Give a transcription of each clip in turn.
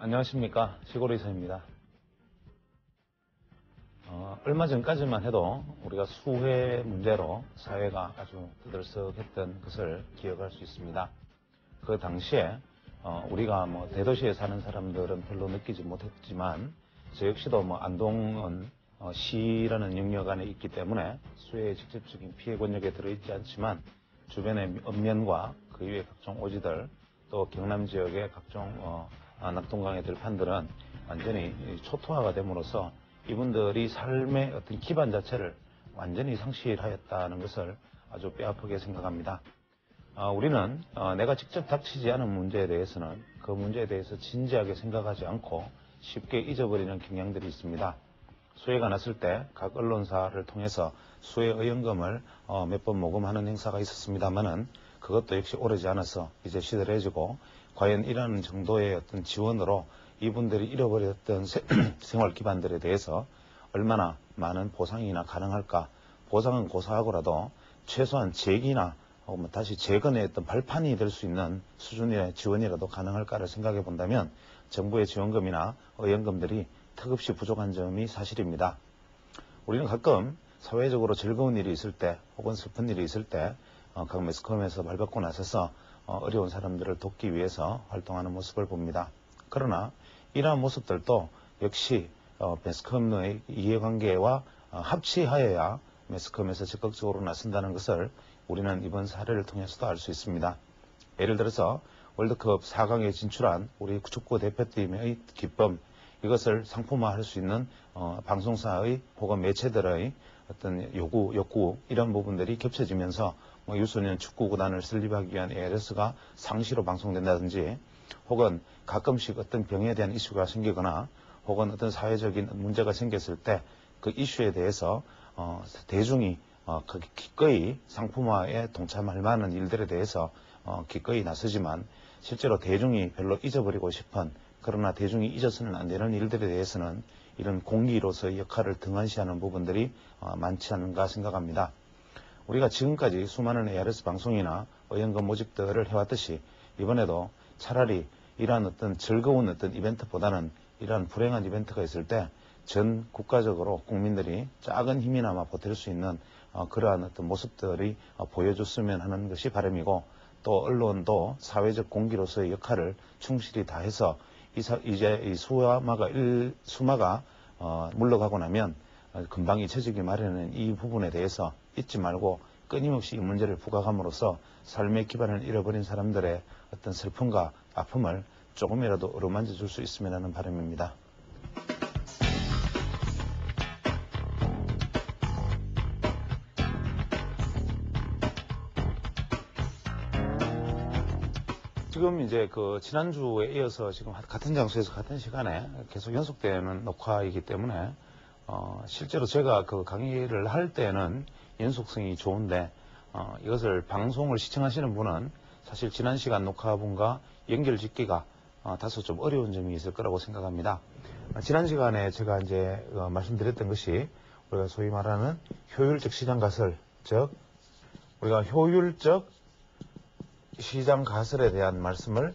안녕하십니까. 시골의사입니다. 얼마 전까지만 해도 우리가 수해 문제로 사회가 아주 뜨들썩했던 것을 기억할 수 있습니다. 그 당시에 우리가 대도시에 사는 사람들은 별로 느끼지 못했지만 저 역시도 안동은 시라는 영역 안에 있기 때문에 수해의 직접적인 피해 권역에 들어있지 않지만 주변의 읍면과 그 이외의 각종 오지들 또 경남 지역의 각종 낙동강의 들판들은 완전히 초토화가 됨으로써 이분들이 삶의 어떤 기반 자체를 완전히 상실하였다는 것을 아주 뼈아프게 생각합니다. 우리는 내가 직접 닥치지 않은 문제에 대해서는 그 문제에 대해서 진지하게 생각하지 않고 쉽게 잊어버리는 경향들이 있습니다. 수해가 났을 때 각 언론사를 통해서 수해 의연금을 몇 번 모금하는 행사가 있었습니다만은 그것도 역시 오래지 않아서 이제 시들해지고 과연 이러한 정도의 어떤 지원으로 이분들이 잃어버렸던 생활 기반들에 대해서 얼마나 많은 보상이나 가능할까? 보상은 고사하고라도 최소한 재기나 다시 재건의 어떤 발판이 될 수 있는 수준의 지원이라도 가능할까를 생각해 본다면 정부의 지원금이나 의연금들이 턱없이 부족한 점이 사실입니다. 우리는 가끔 사회적으로 즐거운 일이 있을 때 혹은 슬픈 일이 있을 때 각 매스컴에서 발벗고 나서서 어려운 사람들을 돕기 위해서 활동하는 모습을 봅니다. 그러나 이러한 모습들도 역시 매스컴의 이해관계와 합치하여야 매스컴에서 적극적으로 나선다는 것을 우리는 이번 사례를 통해서도 알 수 있습니다. 예를 들어서 월드컵 4강에 진출한 우리 축구 대표팀의 기쁨, 이것을 상품화할 수 있는 방송사의 혹은 매체들의 어떤 욕구 이런 부분들이 겹쳐지면서 유소년 축구구단을 설립하기 위한 ALS가 상시로 방송된다든지 혹은 가끔씩 어떤 병에 대한 이슈가 생기거나 혹은 어떤 사회적인 문제가 생겼을 때 그 이슈에 대해서 대중이 기꺼이 상품화에 동참할 만한 일들에 대해서 기꺼이 나서지만 실제로 대중이 별로 잊어버리고 싶은 그러나 대중이 잊어서는 안 되는 일들에 대해서는 이런 공기로서의 역할을 등한시하는 부분들이 많지 않은가 생각합니다. 우리가 지금까지 수많은 ARS 방송이나 의연금 모집들을 해왔듯이 이번에도 차라리 이러한 어떤 즐거운 어떤 이벤트보다는 이러한 불행한 이벤트가 있을 때 전 국가적으로 국민들이 작은 힘이나마 보탤 수 있는 그러한 어떤 모습들이 보여줬으면 하는 것이 바람이고 또 언론도 사회적 공기로서의 역할을 충실히 다해서 이제 이 수마가 물러가고 나면 금방 잊혀지기 마련인 이 부분에 대해서 잊지 말고 끊임없이 이 문제를 부각함으로써 삶의 기반을 잃어버린 사람들의 어떤 슬픔과 아픔을 조금이라도 어루만져 줄 수 있으면 하는 바람입니다. 지금 이제 지난주에 이어서 지금 같은 장소에서 같은 시간에 계속 연속되는 녹화이기 때문에 실제로 제가 강의를 할 때는 연속성이 좋은데 이것을 방송을 시청하시는 분은 사실 지난 시간 녹화분과 연결 짓기가 다소 좀 어려운 점이 있을 거라고 생각합니다. 지난 시간에 제가 이제 말씀드렸던 것이 우리가 소위 말하는 효율적 시장 가설, 즉 우리가 효율적 시장 가설에 대한 말씀을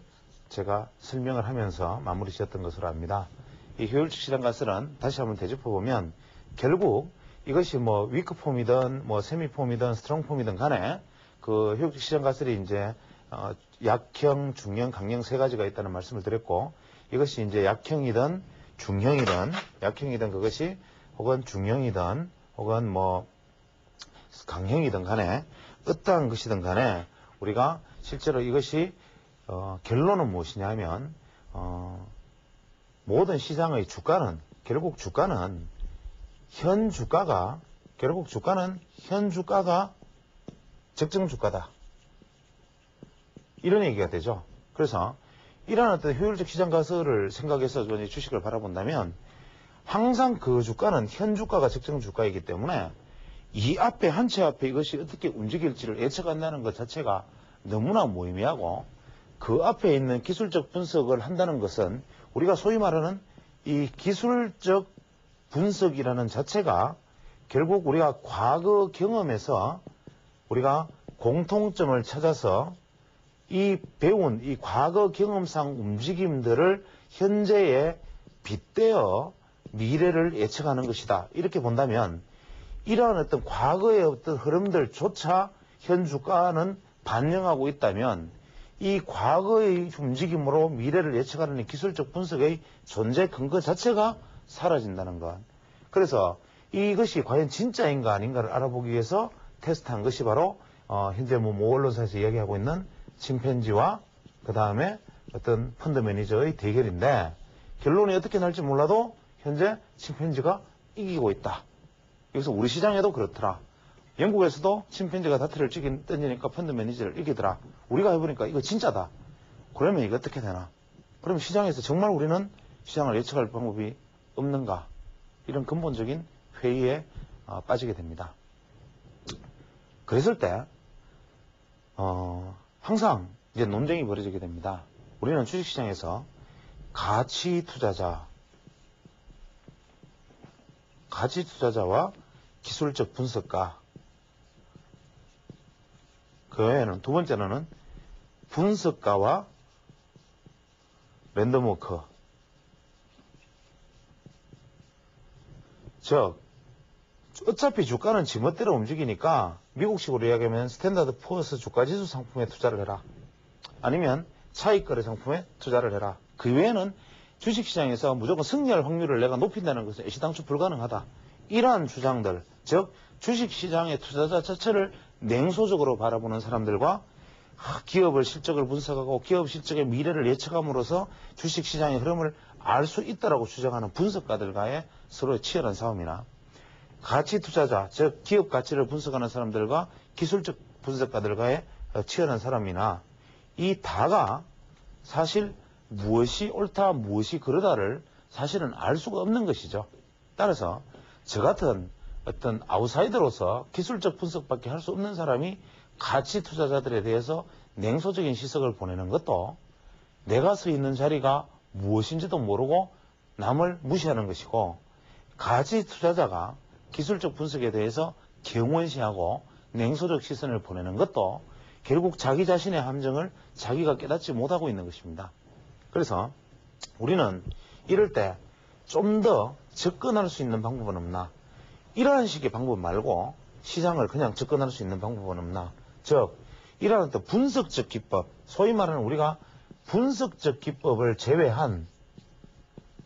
제가 설명을 하면서 마무리 지었던 것으로 압니다. 이 효율적 시장 가설은 다시 한번 되짚어보면 결국 이것이 위크폼이든 세미폼이든 스트롱폼이든 간에 그 효율적 시장 가설이 이제 약형, 중형, 강형 세 가지가 있다는 말씀을 드렸고 이것이 이제 약형이든 약형이든 그것이 혹은 중형이든 혹은 강형이든 간에 어떠한 것이든 간에 우리가 실제로 이것이 결론은 무엇이냐 하면 모든 시장의 주가는 결국 현 주가가 적정 주가다. 이런 얘기가 되죠. 그래서 이러한 어떤 효율적 시장 가설을 생각해서 주식을 바라본다면 항상 그 주가는 현 주가가 적정 주가이기 때문에 이 앞에 한 채 앞에 이것이 어떻게 움직일지를 예측한다는 것 자체가 너무나 무의미하고 그 앞에 있는 기술적 분석을 한다는 것은 우리가 소위 말하는 이 기술적 분석이라는 자체가 결국 우리가 과거 경험에서 우리가 공통점을 찾아서 이 배운 이 과거 경험상 움직임들을 현재에 빗대어 미래를 예측하는 것이다. 이렇게 본다면 이러한 어떤 과거의 어떤 흐름들조차 현 주가는 반영하고 있다면 이 과거의 움직임으로 미래를 예측하는 기술적 분석의 존재 근거 자체가 사라진다는 것. 그래서 이것이 과연 진짜인가 아닌가를 알아보기 위해서 테스트한 것이 바로 현재 모 언론사에서 이야기하고 있는 침팬지와 그 다음에 어떤 펀드 매니저의 대결인데 결론이 어떻게 날지 몰라도 현재 침팬지가 이기고 있다. 여기서 우리 시장에도 그렇더라. 영국에서도 침팬지가 다트를 던지니까 펀드 매니저를 이기더라. 우리가 해보니까 이거 진짜다. 그러면 이거 어떻게 되나? 그러면 시장에서 정말 우리는 시장을 예측할 방법이 없는가? 이런 근본적인 회의에 빠지게 됩니다. 그랬을 때 항상 이제 논쟁이 벌어지게 됩니다. 우리는 주식시장에서 가치 투자자와 기술적 분석가, 그 외에는 두 번째로는 분석가와 랜덤워커, 즉 어차피 주가는 지멋대로 움직이니까 미국식으로 이야기하면 스탠다드 포어스 주가지수 상품에 투자를 해라. 아니면 차익거래 상품에 투자를 해라. 그 외에는 주식시장에서 무조건 승리할 확률을 내가 높인다는 것은 애시당초 불가능하다. 이러한 주장들, 즉 주식시장의 투자자 자체를 냉소적으로 바라보는 사람들과 기업의 실적을 분석하고 기업 실적의 미래를 예측함으로써 주식시장의 흐름을 알 수 있다라고 주장하는 분석가들과의 서로의 치열한 싸움이나 가치 투자자, 즉 기업 가치를 분석하는 사람들과 기술적 분석가들과의 치열한 싸움이나 이 다가 사실 무엇이 옳다, 무엇이 그르다를 사실은 알 수가 없는 것이죠. 따라서 저 같은 어떤 아웃사이더로서 기술적 분석밖에 할 수 없는 사람이 가치 투자자들에 대해서 냉소적인 시선을 보내는 것도 내가 서 있는 자리가 무엇인지도 모르고 남을 무시하는 것이고, 가치 투자자가 기술적 분석에 대해서 경원시하고 냉소적 시선을 보내는 것도 결국 자기 자신의 함정을 자기가 깨닫지 못하고 있는 것입니다. 그래서 우리는 이럴 때 좀 더 접근할 수 있는 방법은 없나? 이러한 식의 방법 말고 시장을 그냥 접근할 수 있는 방법은 없나? 즉 이러한 또 분석적 기법, 소위 말하는 우리가 분석적 기법을 제외한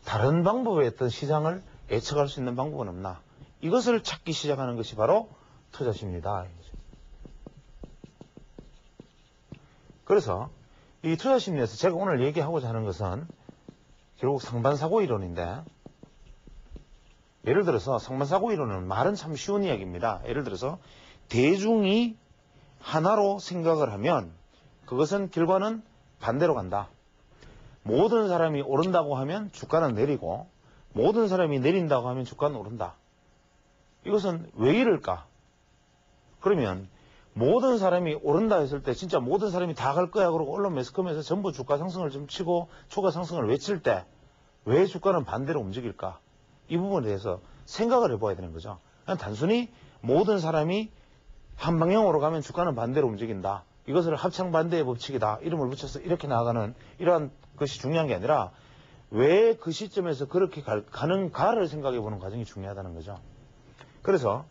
다른 방법의 어떤 시장을 예측할 수 있는 방법은 없나? 이것을 찾기 시작하는 것이 바로 투자심리다. 그래서 이 투자심리에서 제가 오늘 얘기하고자 하는 것은 결국 상반사고 이론인데, 예를 들어서 상반사고 이론은 말은 참 쉬운 이야기입니다. 예를 들어서 대중이 하나로 생각을 하면 그것은 결과는 반대로 간다. 모든 사람이 오른다고 하면 주가는 내리고 모든 사람이 내린다고 하면 주가는 오른다. 이것은 왜 이럴까? 그러면 모든 사람이 오른다 했을 때 진짜 모든 사람이 다 갈 거야 그러고 언론 매스컴에서 전부 주가 상승을 좀 치고 초과 상승을 외칠 때 왜 주가는 반대로 움직일까? 이 부분에 대해서 생각을 해봐야 되는 거죠. 그냥 단순히 모든 사람이 한 방향으로 가면 주가는 반대로 움직인다. 이것을 합창반대의 법칙이다. 이름을 붙여서 이렇게 나아가는 이러한 것이 중요한 게 아니라 왜 그 시점에서 그렇게 가는가를 생각해 보는 과정이 중요하다는 거죠. 그래서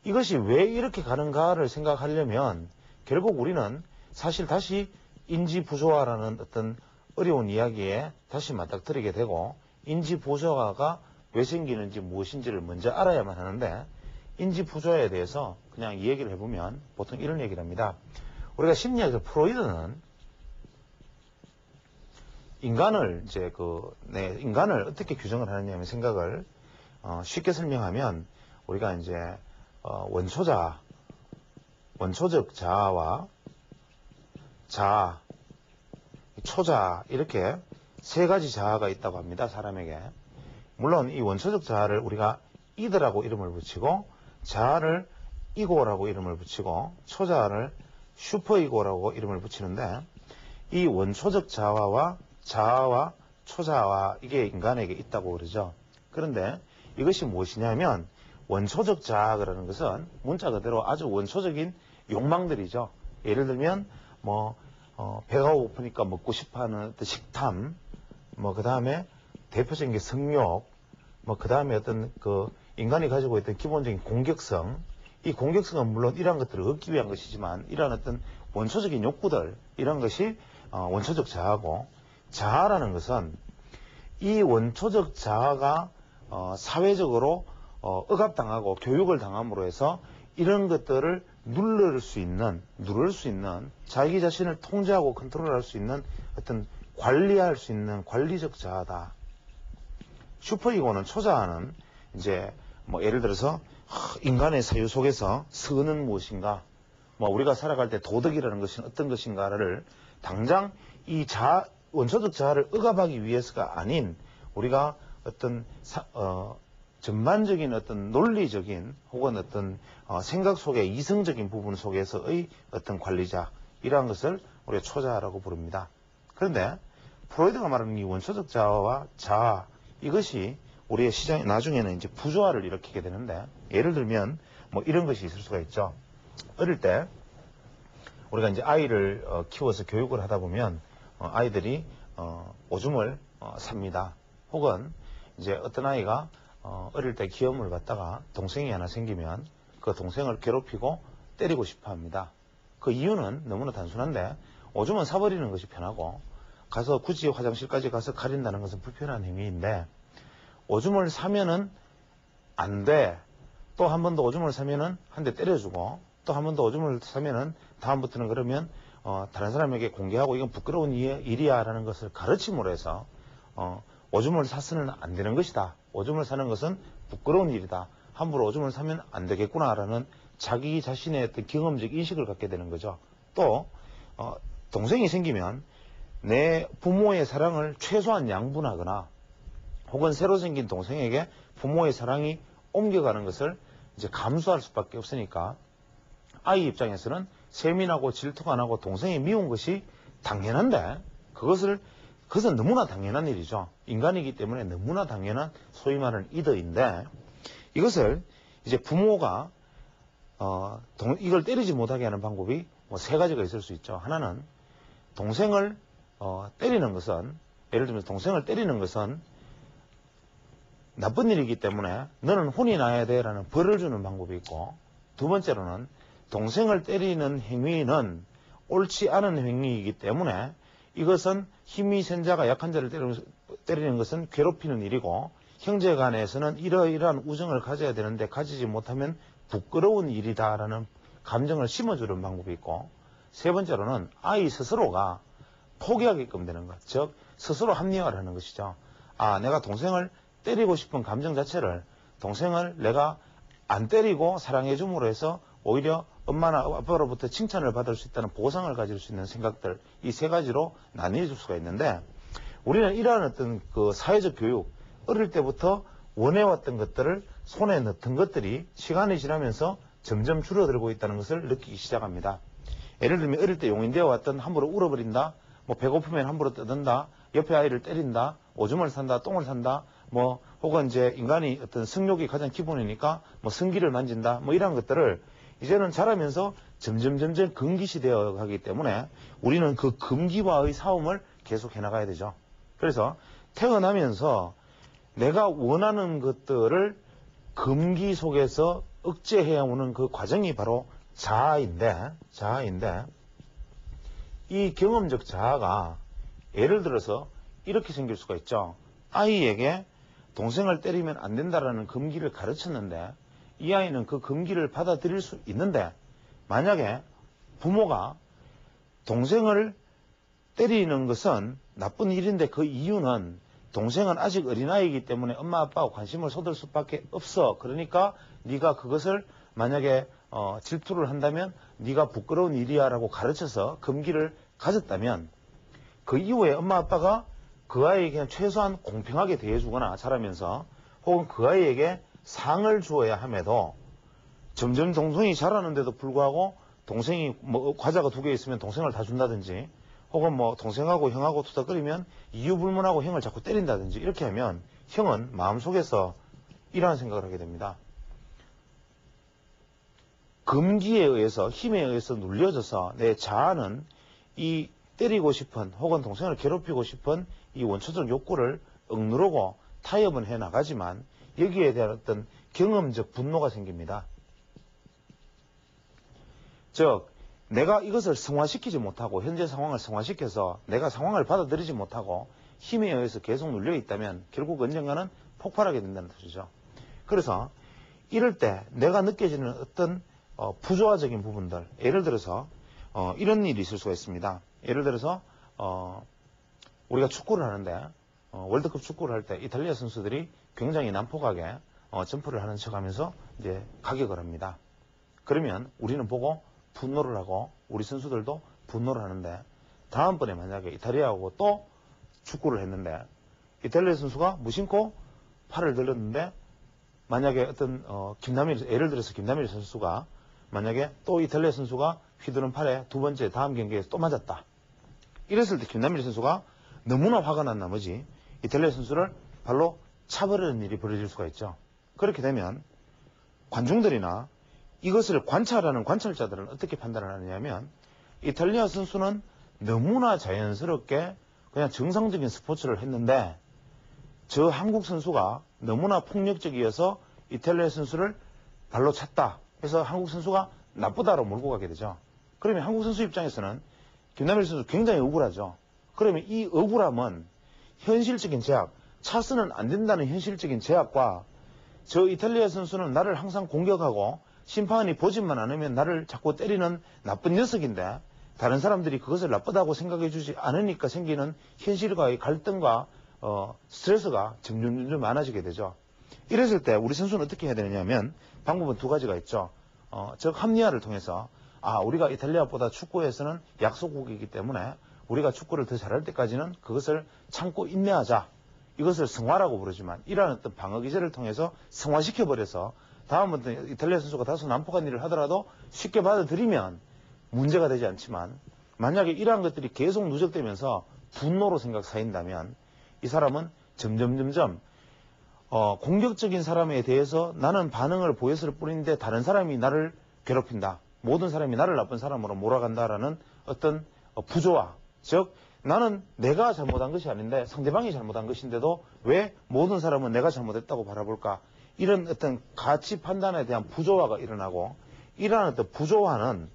이것이 왜 이렇게 가는가를 생각하려면 결국 우리는 사실 다시 인지부조화라는 어떤 어려운 이야기에 다시 맞닥뜨리게 되고, 인지부조화가 왜 생기는지 무엇인지를 먼저 알아야만 하는데, 인지부조화에 대해서 그냥 이 얘기를 해보면 보통 이런 얘기를 합니다. 우리가 심리학에서 프로이드는 인간을 인간을 어떻게 규정을 하느냐면 생각을 쉽게 설명하면 우리가 이제 원초적 자아와 자아, 초자아 이렇게 세 가지 자아가 있다고 합니다. 사람에게. 물론 이 원초적 자아를 우리가 이드라고 이름을 붙이고 자아를 이고라고 이름을 붙이고 초자아를 슈퍼이고라고 이름을 붙이는데, 이 원초적 자아와 초자아와 이게 인간에게 있다고 그러죠. 그런데 이것이 무엇이냐면 원초적 자아라는 것은 문자 그대로 아주 원초적인 욕망들이죠. 예를 들면 배가 고프니까 먹고 싶어하는 어떤 식탐, 뭐 그 다음에 대표적인 게 성욕, 뭐 그 다음에 어떤 그 인간이 가지고 있던 기본적인 공격성, 이 공격성은 물론 이러한 것들을 얻기 위한 것이지만 이러한 어떤 원초적인 욕구들, 이런 것이 원초적 자아고, 자아라는 것은 이 원초적 자아가 사회적으로 억압당하고 교육을 당함으로 해서 이런 것들을 누를 수 있는 자기 자신을 통제하고 컨트롤할 수 있는 어떤 관리할 수 있는 관리적 자아다. 슈퍼이고는 초자아는 이제 뭐 예를 들어서 인간의 사유 속에서 선은 무엇인가, 뭐 우리가 살아갈 때 도덕이라는 것은 어떤 것인가를 당장 이 원초적 자아를 억압하기 위해서가 아닌 우리가 어떤 전반적인 어떤 논리적인 혹은 어떤 생각 속의 이성적인 부분 속에서의 어떤 관리자, 이러한 것을 우리가 초자아라고 부릅니다. 그런데 프로이드가 말하는 이 원초적 자아와 자아, 이것이 우리의 시장에 나중에는 이제 부조화를 일으키게 되는데, 예를 들면 뭐 이런 것이 있을 수가 있죠. 어릴 때 우리가 이제 아이를 키워서 교육을 하다 보면 아이들이 오줌을 삽니다. 혹은 이제 어떤 아이가 어릴 때 기염을 받다가 동생이 하나 생기면 그 동생을 괴롭히고 때리고 싶어 합니다. 그 이유는 너무나 단순한데, 오줌은 사버리는 것이 편하고 가서 굳이 화장실까지 가서 가린다는 것은 불편한 행위인데, 오줌을 사면은 안 돼. 또 한 번 더 오줌을 사면은 한 대 때려주고, 또 한 번 더 오줌을 사면은 다음부터는 그러면 다른 사람에게 공개하고 이건 부끄러운 일이야 라는 것을 가르침으로 해서 오줌을 사서는 안 되는 것이다. 오줌을 사는 것은 부끄러운 일이다. 함부로 오줌을 사면 안 되겠구나라는 자기 자신의 어떤 경험적 인식을 갖게 되는 거죠. 또 동생이 생기면 내 부모의 사랑을 최소한 양분하거나 혹은 새로 생긴 동생에게 부모의 사랑이 옮겨가는 것을 이제 감수할 수밖에 없으니까 아이 입장에서는 세민하고 질투가 나고 동생이 미운 것이 당연한데, 그것은 너무나 당연한 일이죠. 인간이기 때문에 너무나 당연한 소위 말하는 이더인데, 이것을 이제 부모가 이걸 때리지 못하게 하는 방법이 뭐 세 가지가 있을 수 있죠. 하나는 동생을 때리는 것은, 예를 들면 동생을 때리는 것은 나쁜 일이기 때문에 너는 혼이 나야 돼 라는 벌을 주는 방법이 있고, 두 번째로는 동생을 때리는 행위는 옳지 않은 행위이기 때문에 이것은 힘이 센 자가 약한 자를 때리는 것은 괴롭히는 일이고, 형제 간에서는 이러이러한 우정을 가져야 되는데 가지지 못하면 부끄러운 일이다라는 감정을 심어주는 방법이 있고, 세 번째로는 아이 스스로가 포기하게끔 되는 것, 즉 스스로 합리화를 하는 것이죠. 내가 동생을 때리고 싶은 감정 자체를, 동생을 내가 안 때리고 사랑해 줌으로 해서 오히려 엄마나 아빠로부터 칭찬을 받을 수 있다는 보상을 가질 수 있는 생각들, 이 세 가지로 나뉘어질 수가 있는데, 우리는 이러한 어떤 그 사회적 교육, 어릴 때부터 원해왔던 것들을 손에 넣던 것들이 시간이 지나면서 점점 줄어들고 있다는 것을 느끼기 시작합니다. 예를 들면 어릴 때 용인되어 왔던 함부로 울어버린다, 뭐 배고프면 함부로 떠든다, 옆에 아이를 때린다, 오줌을 산다, 똥을 산다, 뭐 혹은 이제 인간이 어떤 성욕이 가장 기본이니까 뭐 성기를 만진다, 뭐 이런 것들을 이제는 자라면서 점점 금기시되어 가기 때문에 우리는 그 금기와의 싸움을 계속 해나가야 되죠. 그래서 태어나면서 내가 원하는 것들을 금기 속에서 억제해야 오는 그 과정이 바로 자아인데 이 경험적 자아가 예를 들어서 이렇게 생길 수가 있죠. 아이에게 동생을 때리면 안 된다라는 금기를 가르쳤는데 이 아이는 그 금기를 받아들일 수 있는데, 만약에 부모가 동생을 때리는 것은 나쁜 일인데 그 이유는 동생은 아직 어린아이이기 때문에 엄마 아빠가 관심을 쏟을 수밖에 없어, 그러니까 네가 그것을 만약에 질투를 한다면 네가 부끄러운 일이야 라고 가르쳐서 금기를 가졌다면, 그 이후에 엄마 아빠가 그 아이에게 그냥 최소한 공평하게 대해주거나 자라면서, 혹은 그 아이에게 상을 주어야 함에도 점점 동생이 자라는데도 불구하고 동생이 뭐 과자가 2개 있으면 동생을 다 준다든지, 혹은 뭐 동생하고 형하고 투닥거리면 이유불문하고 형을 자꾸 때린다든지, 이렇게 하면 형은 마음속에서 이러한 생각을 하게 됩니다. 금기에 의해서, 힘에 의해서 눌려져서 내 자아는 이 때리고 싶은 혹은 동생을 괴롭히고 싶은 이 원초적 욕구를 억누르고 타협은 해 나가지만 여기에 대한 어떤 경험적 분노가 생깁니다. 즉 내가 이것을 성화시키지 못하고 현재 상황을 성화시켜서 내가 상황을 받아들이지 못하고 힘에 의해서 계속 눌려 있다면 결국 언젠가는 폭발하게 된다는 뜻이죠. 그래서 이럴 때 내가 느껴지는 어떤 부조화적인 부분들, 예를 들어서 이런 일이 있을 수가 있습니다. 예를 들어서 우리가 축구를 하는데 월드컵 축구를 할 때 이탈리아 선수들이 굉장히 난폭하게 점프를 하는 척하면서 이제 가격을 합니다. 그러면 우리는 보고 분노를 하고 우리 선수들도 분노를 하는데 다음번에 만약에 이탈리아하고 또 축구를 했는데 이탈리아 선수가 무심코 팔을 들었는데 만약에 어떤 예를 들어서 김남일 선수가 만약에 또 이탈리아 선수가 휘두른 팔에 두 번째 다음 경기에서 또 맞았다. 이랬을 때 김남일 선수가 너무나 화가 난 나머지 이탈리아 선수를 발로 차버리는 일이 벌어질 수가 있죠. 그렇게 되면 관중들이나 이것을 관찰하는 관찰자들은 어떻게 판단을 하느냐면 이탈리아 선수는 너무나 자연스럽게 그냥 정상적인 스포츠를 했는데 저 한국 선수가 너무나 폭력적이어서 이탈리아 선수를 발로 찼다. 그래서 한국 선수가 나쁘다로 몰고 가게 되죠. 그러면 한국 선수 입장에서는 김남일 선수 굉장히 억울하죠. 그러면 이 억울함은 현실적인 제약, 차서는 안 된다는 현실적인 제약과 저 이탈리아 선수는 나를 항상 공격하고 심판이 보지만 않으면 나를 자꾸 때리는 나쁜 녀석인데 다른 사람들이 그것을 나쁘다고 생각해 주지 않으니까 생기는 현실과의 갈등과 스트레스가 점점 많아지게 되죠. 이랬을 때 우리 선수는 어떻게 해야 되느냐면 방법은 두 가지가 있죠. 즉 합리화를 통해서 우리가 이탈리아보다 축구에서는 약소국이기 때문에 우리가 축구를 더 잘할 때까지는 그것을 참고 인내하자. 이것을 성화라고 부르지만 이러한 어떤 방어 기제를 통해서 성화시켜버려서 다음부터 이탈리아 선수가 다소 난폭한 일을 하더라도 쉽게 받아들이면 문제가 되지 않지만 만약에 이러한 것들이 계속 누적되면서 분노로 쌓인다면 이 사람은 점점 공격적인 사람에 대해서 나는 반응을 보였을 뿐인데 다른 사람이 나를 괴롭힌다. 모든 사람이 나를 나쁜 사람으로 몰아간다라는 어떤 부조화. 즉 나는 내가 잘못한 것이 아닌데 상대방이 잘못한 것인데도 왜 모든 사람은 내가 잘못했다고 바라볼까. 이런 어떤 가치 판단에 대한 부조화가 일어나고 이러한 어떤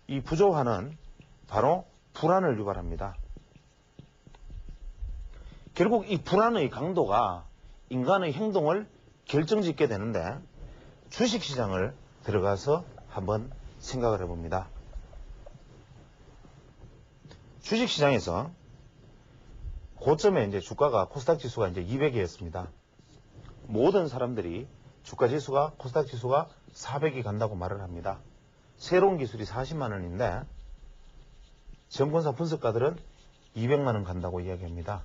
이 부조화는 바로 불안을 유발합니다. 결국 이 불안의 강도가 인간의 행동을 결정짓게 되는데 주식시장을 들어가서 한번 생각을 해봅니다. 주식시장에서 고점에 이제 주가가 코스닥 지수가 이제 200이었습니다. 모든 사람들이 주가 지수가 코스닥 지수가 400이 간다고 말을 합니다. 새로운 기술이 40만 원인데 증권사 분석가들은 200만 원 간다고 이야기합니다.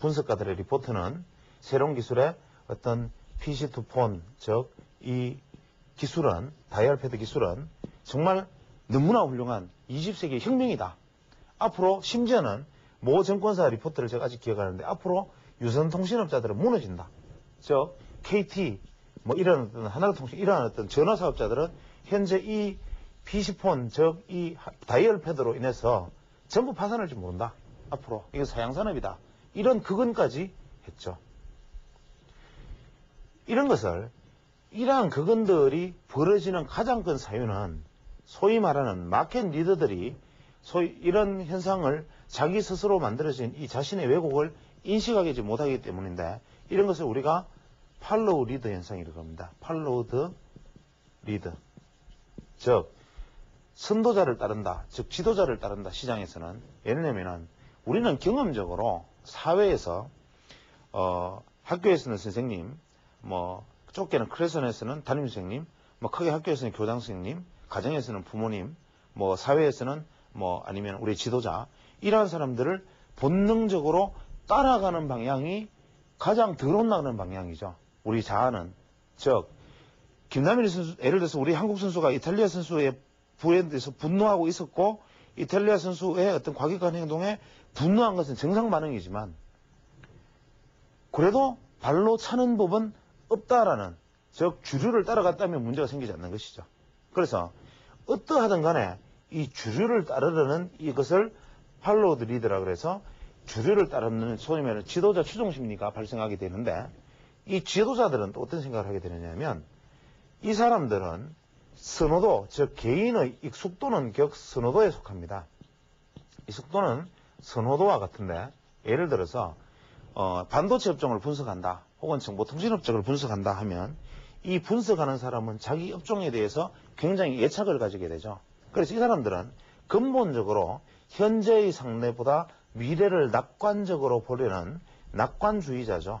분석가들의 리포트는 새로운 기술의 어떤 PC2폰, 즉 이 기술은 다이얼 패드 기술은 정말 너무나 훌륭한 20세기의 혁명이다. 앞으로 심지어는 모 증권사 리포트를 제가 아직 기억하는데 앞으로 유선통신업자들은 무너진다. 즉 KT 이런 어떤 하나통신 이러한 어떤 전화 사업자들은 현재 이 PC폰 즉 이 다이얼 패드로 인해서 전부 파산할지 모른다. 앞으로 이건 사양산업이다. 이런 극언까지 했죠. 이러한 극언들이 벌어지는 가장 큰 사유는 소위 말하는 마켓 리더들이 소위 이런 현상을 자기 스스로 만들어진 이 자신의 왜곡을 인식하지 못하기 때문인데 이런 것을 우리가 팔로우 리더 현상이라고 합니다. 팔로우 더 리더. 즉 선도자를 따른다. 즉 지도자를 따른다. 시장에서는. 예를 우리는 경험적으로 사회에서 학교에서는 선생님, 좁게는 클래스에서는 담임 선생님, 크게 학교에서는 교장 선생님, 가정에서는 부모님, 사회에서는 아니면 우리 지도자 이러한 사람들을 본능적으로 따라가는 방향이 가장 덜 혼나는 방향이죠. 우리 자아는. 즉 김남일 선수 예를 들어서 우리 한국 선수가 이탈리아 선수의 부에 대해서 분노하고 있었고 이탈리아 선수의 어떤 과격한 행동에 분노한 것은 정상 반응이지만 그래도 발로 차는 법은 없다라는 즉 주류를 따라갔다면 문제가 생기지 않는 것이죠. 그래서 어떠하든 간에 이 주류를 따르려는 이것을 팔로우 더 리더라 그래서 주류를 따르는 소위 말하는 지도자 추종 심리가 발생하게 되는데, 이 지도자들은 또 어떤 생각을 하게 되느냐면, 이 사람들은 선호도, 즉 개인의 익숙도는 격선호도에 속합니다. 이 속도는 선호도와 같은데, 예를 들어서 반도체 업종을 분석한다, 혹은 정보통신 업종을 분석한다 하면 이 분석하는 사람은 자기 업종에 대해서 굉장히 예측을 가지게 되죠. 그래서 이 사람들은 근본적으로 현재의 상태보다 미래를 낙관적으로 보려는 낙관주의자죠.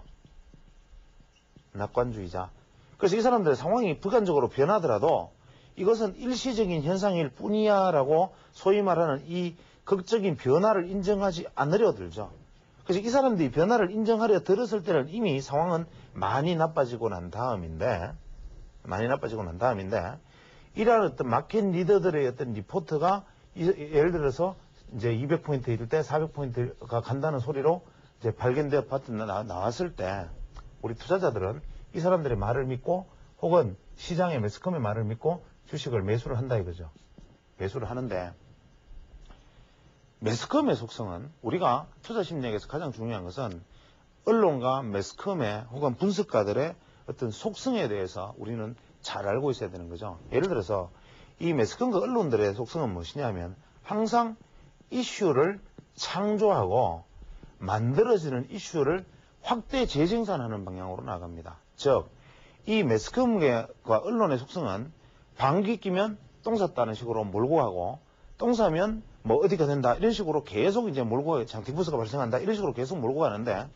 낙관주의자. 그래서 이 사람들의 상황이 부간적으로 변하더라도 이것은 일시적인 현상일 뿐이야 라고 소위 말하는 이 극적인 변화를 인정하지 않으려 들죠. 그래서 이 사람들이 변화를 인정하려 들었을 때는 이미 상황은 많이 나빠지고 난 다음인데, 이러한 어떤 마켓 리더들의 어떤 리포트가 예를 들어서 이제 200포인트일 때 400포인트가 간다는 소리로 이제 발견되어 나왔을 때, 우리 투자자들은 이 사람들의 말을 믿고 혹은 시장의 매스컴의 말을 믿고 주식을 매수를 한다 이거죠. 매수를 하는데, 매스컴의 속성은, 우리가 투자 심리학에서 가장 중요한 것은 언론과 매스컴의 혹은 분석가들의 어떤 속성에 대해서 우리는 잘 알고 있어야 되는 거죠. 예를 들어서 이 매스컴과 언론들의 속성은 무엇이냐면 항상 이슈를 창조하고 만들어지는 이슈를 확대 재생산하는 방향으로 나갑니다. 즉, 이 매스컴과 언론의 속성은 방귀 끼면 똥 쌌다는 식으로 몰고 가고, 똥 싸면 뭐 어디가 된다 이런 식으로 계속 이제 몰고, 장티푸스가 발생한다 이런 식으로 계속 몰고 가는데,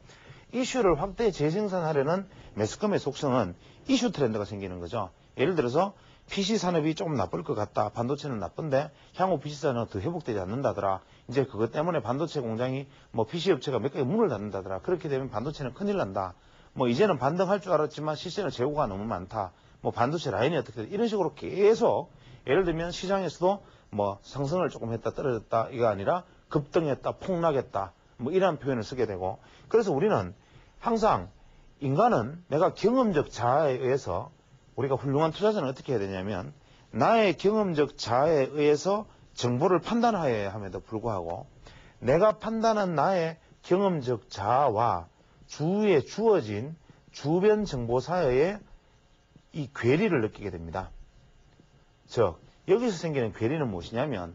이슈를 확대 재생산하려는 매스컴의 속성은 이슈 트렌드가 생기는 거죠. 예를 들어서 PC 산업이 조금 나쁠 것 같다, 반도체는 나쁜데 향후 PC 산업은 더 회복되지 않는다더라, 이제 그것 때문에 반도체 공장이 뭐 PC 업체가 몇 개의 문을 닫는다더라, 그렇게 되면 반도체는 큰일 난다, 뭐 이제는 반등할 줄 알았지만 실제는 재고가 너무 많다, 뭐 반도체 라인이 어떻게 돼, 이런 식으로 계속, 예를 들면 시장에서도 뭐 상승을 조금 했다 떨어졌다 이거 아니라 급등했다 폭락했다 뭐 이런 표현을 쓰게 되고, 그래서 우리는 항상 인간은 내가 경험적 자아에 의해서, 우리가 훌륭한 투자자는 어떻게 해야 되냐면 나의 경험적 자아에 의해서 정보를 판단하여야 함에도 불구하고 내가 판단한 나의 경험적 자아와 주위에 주어진 주변 정보 사이에 이 괴리를 느끼게 됩니다. 즉, 여기서 생기는 괴리는 무엇이냐면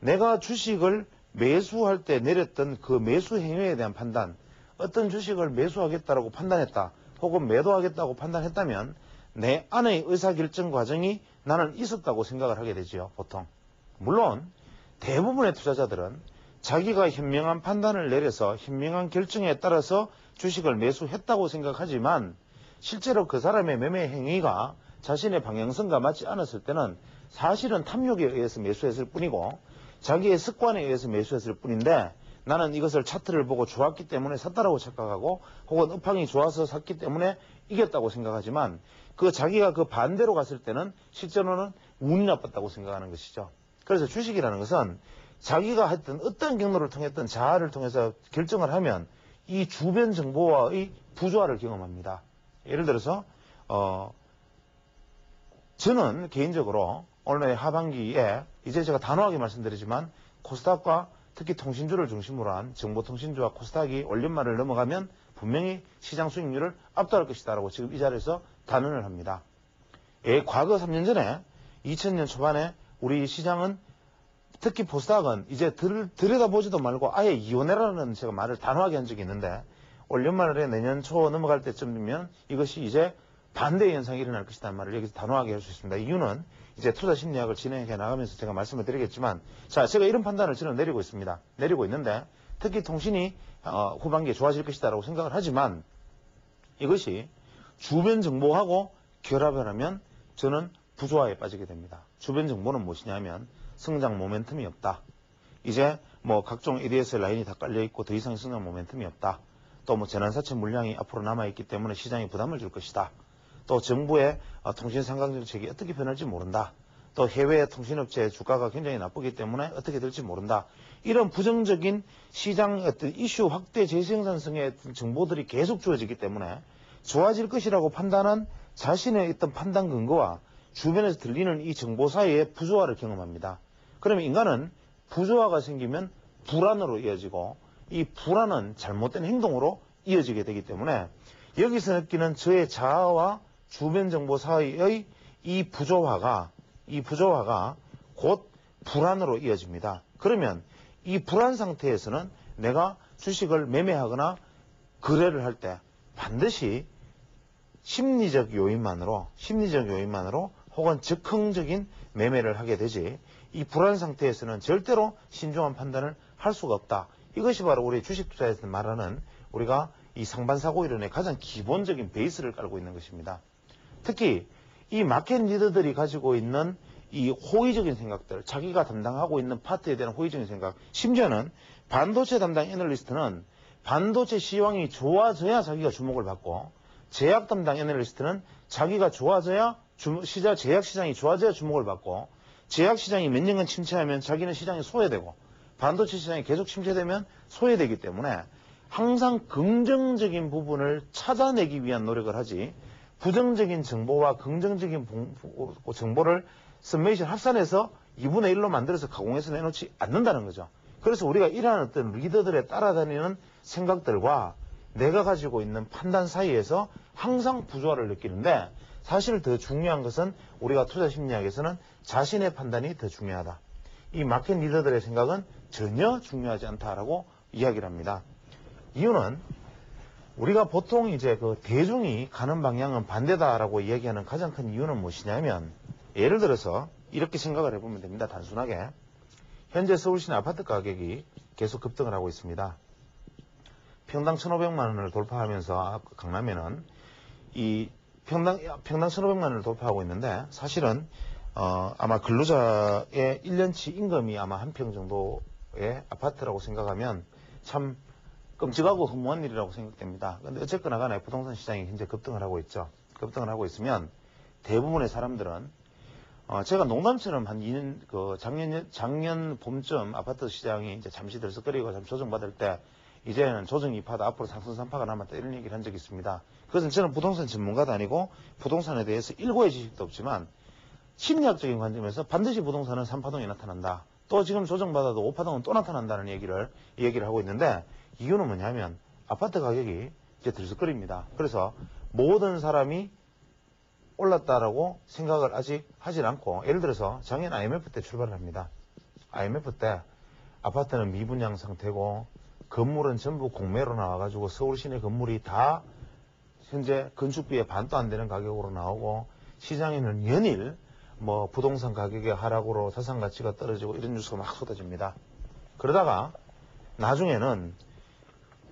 내가 주식을 매수할 때 내렸던 그 매수 행위에 대한 판단, 어떤 주식을 매수하겠다라고 판단했다 혹은 매도하겠다고 판단했다면 내 안의 의사결정 과정이 나는 있었다고 생각을 하게 되죠, 보통. 물론 대부분의 투자자들은 자기가 현명한 판단을 내려서 현명한 결정에 따라서 주식을 매수했다고 생각하지만 실제로 그 사람의 매매 행위가 자신의 방향성과 맞지 않았을 때는 사실은 탐욕에 의해서 매수했을 뿐이고 자기의 습관에 의해서 매수했을 뿐인데, 나는 이것을 차트를 보고 좋았기 때문에 샀다라고 착각하고 혹은 업황이 좋아서 샀기 때문에 이겼다고 생각하지만 그 자기가 그 반대로 갔을 때는 실제로는 운이 나빴다고 생각하는 것이죠. 그래서 주식이라는 것은 자기가 했던 어떤 경로를 통했던 자아를 통해서 결정을 하면 이 주변 정보와의 부조화를 경험합니다. 예를 들어서 저는 개인적으로 오늘 하반기에 이제 제가 단호하게 말씀드리지만 코스닥과 특히 통신주를 중심으로 한 정보통신주와 코스닥이 올 연말을 넘어가면 분명히 시장 수익률을 압도할 것이다라고 지금 이 자리에서 단언을 합니다. 과거 3년 전에 2000년 초반에 우리 시장은 특히 코스닥은 이제 들여다보지도 말고 아예 이혼해라는 제가 말을 단호하게 한 적이 있는데, 올 연말에 내년 초 넘어갈 때쯤 되면 이것이 이제 반대의 현상이 일어날 것이라는 말을 여기서 단호하게 할 수 있습니다. 이유는 이제 투자 심리학을 진행해 나가면서 제가 말씀을 드리겠지만, 자, 제가 이런 판단을 저는 내리고 있습니다. 내리고 있는데, 특히 통신이 후반기에 좋아질 것이다라고 생각을 하지만 이것이 주변 정보하고 결합을 하면 저는 부조화에 빠지게 됩니다. 주변 정보는 무엇이냐면 성장 모멘텀이 없다. 이제 뭐 각종 ADS 라인이 다 깔려있고 더 이상 성장 모멘텀이 없다. 또 뭐 재난사채 물량이 앞으로 남아있기 때문에 시장에 부담을 줄 것이다. 또 정부의 통신 상강 정책이 어떻게 변할지 모른다. 또 해외 통신업체의 주가가 굉장히 나쁘기 때문에 어떻게 될지 모른다. 이런 부정적인 시장 어떤 이슈 확대 재생산성의 정보들이 계속 주어지기 때문에 좋아질 것이라고 판단한 자신의 어떤 판단 근거와 주변에서 들리는 이 정보 사이에 부조화를 경험합니다. 그러면 인간은 부조화가 생기면 불안으로 이어지고 이 불안은 잘못된 행동으로 이어지게 되기 때문에 여기서 느끼는 저의 자아와 주변 정보 사이의 이 부조화가 곧 불안으로 이어집니다. 그러면 이 불안 상태에서는 내가 주식을 매매하거나 거래를 할 때 반드시 심리적 요인만으로 혹은 즉흥적인 매매를 하게 되지, 이 불안 상태에서는 절대로 신중한 판단을 할 수가 없다. 이것이 바로 우리 주식 투자에서 말하는 우리가 이 상반사고 이론의 가장 기본적인 베이스를 깔고 있는 것입니다. 특히 이 마켓 리더들이 가지고 있는 이 호의적인 생각들, 자기가 담당하고 있는 파트에 대한 호의적인 생각, 심지어는 반도체 담당 애널리스트는 반도체 시황이 좋아져야 자기가 주목을 받고, 제약 담당 애널리스트는 자기가 좋아져야 제약 시장이 좋아져야 주목을 받고, 제약 시장이 몇 년간 침체하면 자기는 시장이 소외되고, 반도체 시장이 계속 침체되면 소외되기 때문에 항상 긍정적인 부분을 찾아내기 위한 노력을 하지, 부정적인 정보와 긍정적인 정보를 서메이션 합산해서 2분의 1로 만들어서 가공해서 내놓지 않는다는 거죠. 그래서 우리가 이러한 어떤 리더들에 따라다니는 생각들과 내가 가지고 있는 판단 사이에서 항상 부조화를 느끼는데, 사실 더 중요한 것은 우리가 투자 심리학에서는 자신의 판단이 더 중요하다. 이 마켓 리더들의 생각은 전혀 중요하지 않다라고 이야기를 합니다. 이유는 우리가 보통 이제 그 대중이 가는 방향은 반대다라고 이야기하는 가장 큰 이유는 무엇이냐면, 예를 들어서 이렇게 생각을 해보면 됩니다. 단순하게. 현재 서울시내 아파트 가격이 계속 급등을 하고 있습니다. 평당 1,500만 원을 돌파하면서 강남에는 이 평당 1,500만 원을 돌파하고 있는데, 사실은 아마 근로자의 1년치 임금이 아마 한 평 정도의 아파트라고 생각하면 참 끔찍하고 허무한 일이라고 생각됩니다. 그런데 어쨌거나 간에 부동산 시장이 현재 급등을 하고 있죠. 급등을 하고 있으면 대부분의 사람들은 제가 농담처럼 한 2년, 작년 봄쯤 아파트 시장이 이제 잠시 들썩거리고 잠시 조정받을 때, 이제는 조정 2파다, 앞으로 상승 3파가 남았다, 이런 얘기를 한 적이 있습니다. 그것은 저는 부동산 전문가도 아니고 부동산에 대해서 일고의 지식도 없지만 심리학적인 관점에서 반드시 부동산은 3파동이 나타난다. 또 지금 조정받아도 5파동은 또 나타난다는 얘기를 하고 있는데, 이유는 뭐냐면 아파트 가격이 이제 들썩거립니다. 그래서 모든 사람이 올랐다라고 생각을 아직 하진 않고, 예를 들어서 작년 IMF 때 출발을 합니다. IMF 때 아파트는 미분양 상태고 건물은 전부 공매로 나와가지고 서울 시내 건물이 다 현재 건축비의 반도 안 되는 가격으로 나오고, 시장에는 연일 뭐 부동산 가격의 하락으로 자산 가치가 떨어지고 이런 뉴스가 막 쏟아집니다. 그러다가 나중에는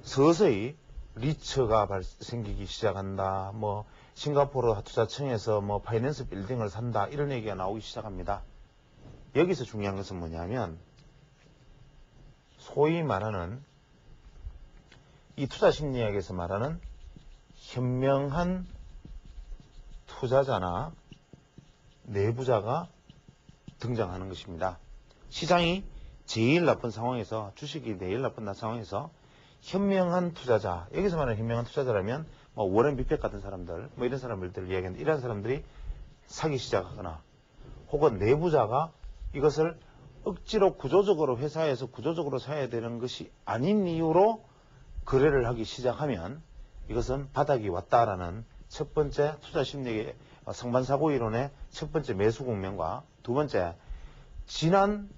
서서히 리츠가 생기기 시작한다. 뭐 싱가포르 투자청에서 뭐 파이낸스 빌딩을 산다, 이런 얘기가 나오기 시작합니다. 여기서 중요한 것은 뭐냐면, 소위 말하는 이 투자 심리학에서 말하는 현명한 투자자나 내부자가 등장하는 것입니다. 시장이 제일 나쁜 상황에서, 주식이 제일 나쁜 상황에서 현명한 투자자, 여기서 말하는 현명한 투자자라면 뭐 워렌 비핏 같은 사람들, 뭐 이런 사람들을 이야기하는데, 이런 사람들이 사기 시작하거나, 혹은 내부자가 이것을 억지로 구조적으로 회사에서 구조적으로 사야 되는 것이 아닌 이유로 거래를 하기 시작하면, 이것은 바닥이 왔다라는 첫 번째 투자 심리의 상반사고 이론의 첫 번째 매수 국면과, 두 번째, 지난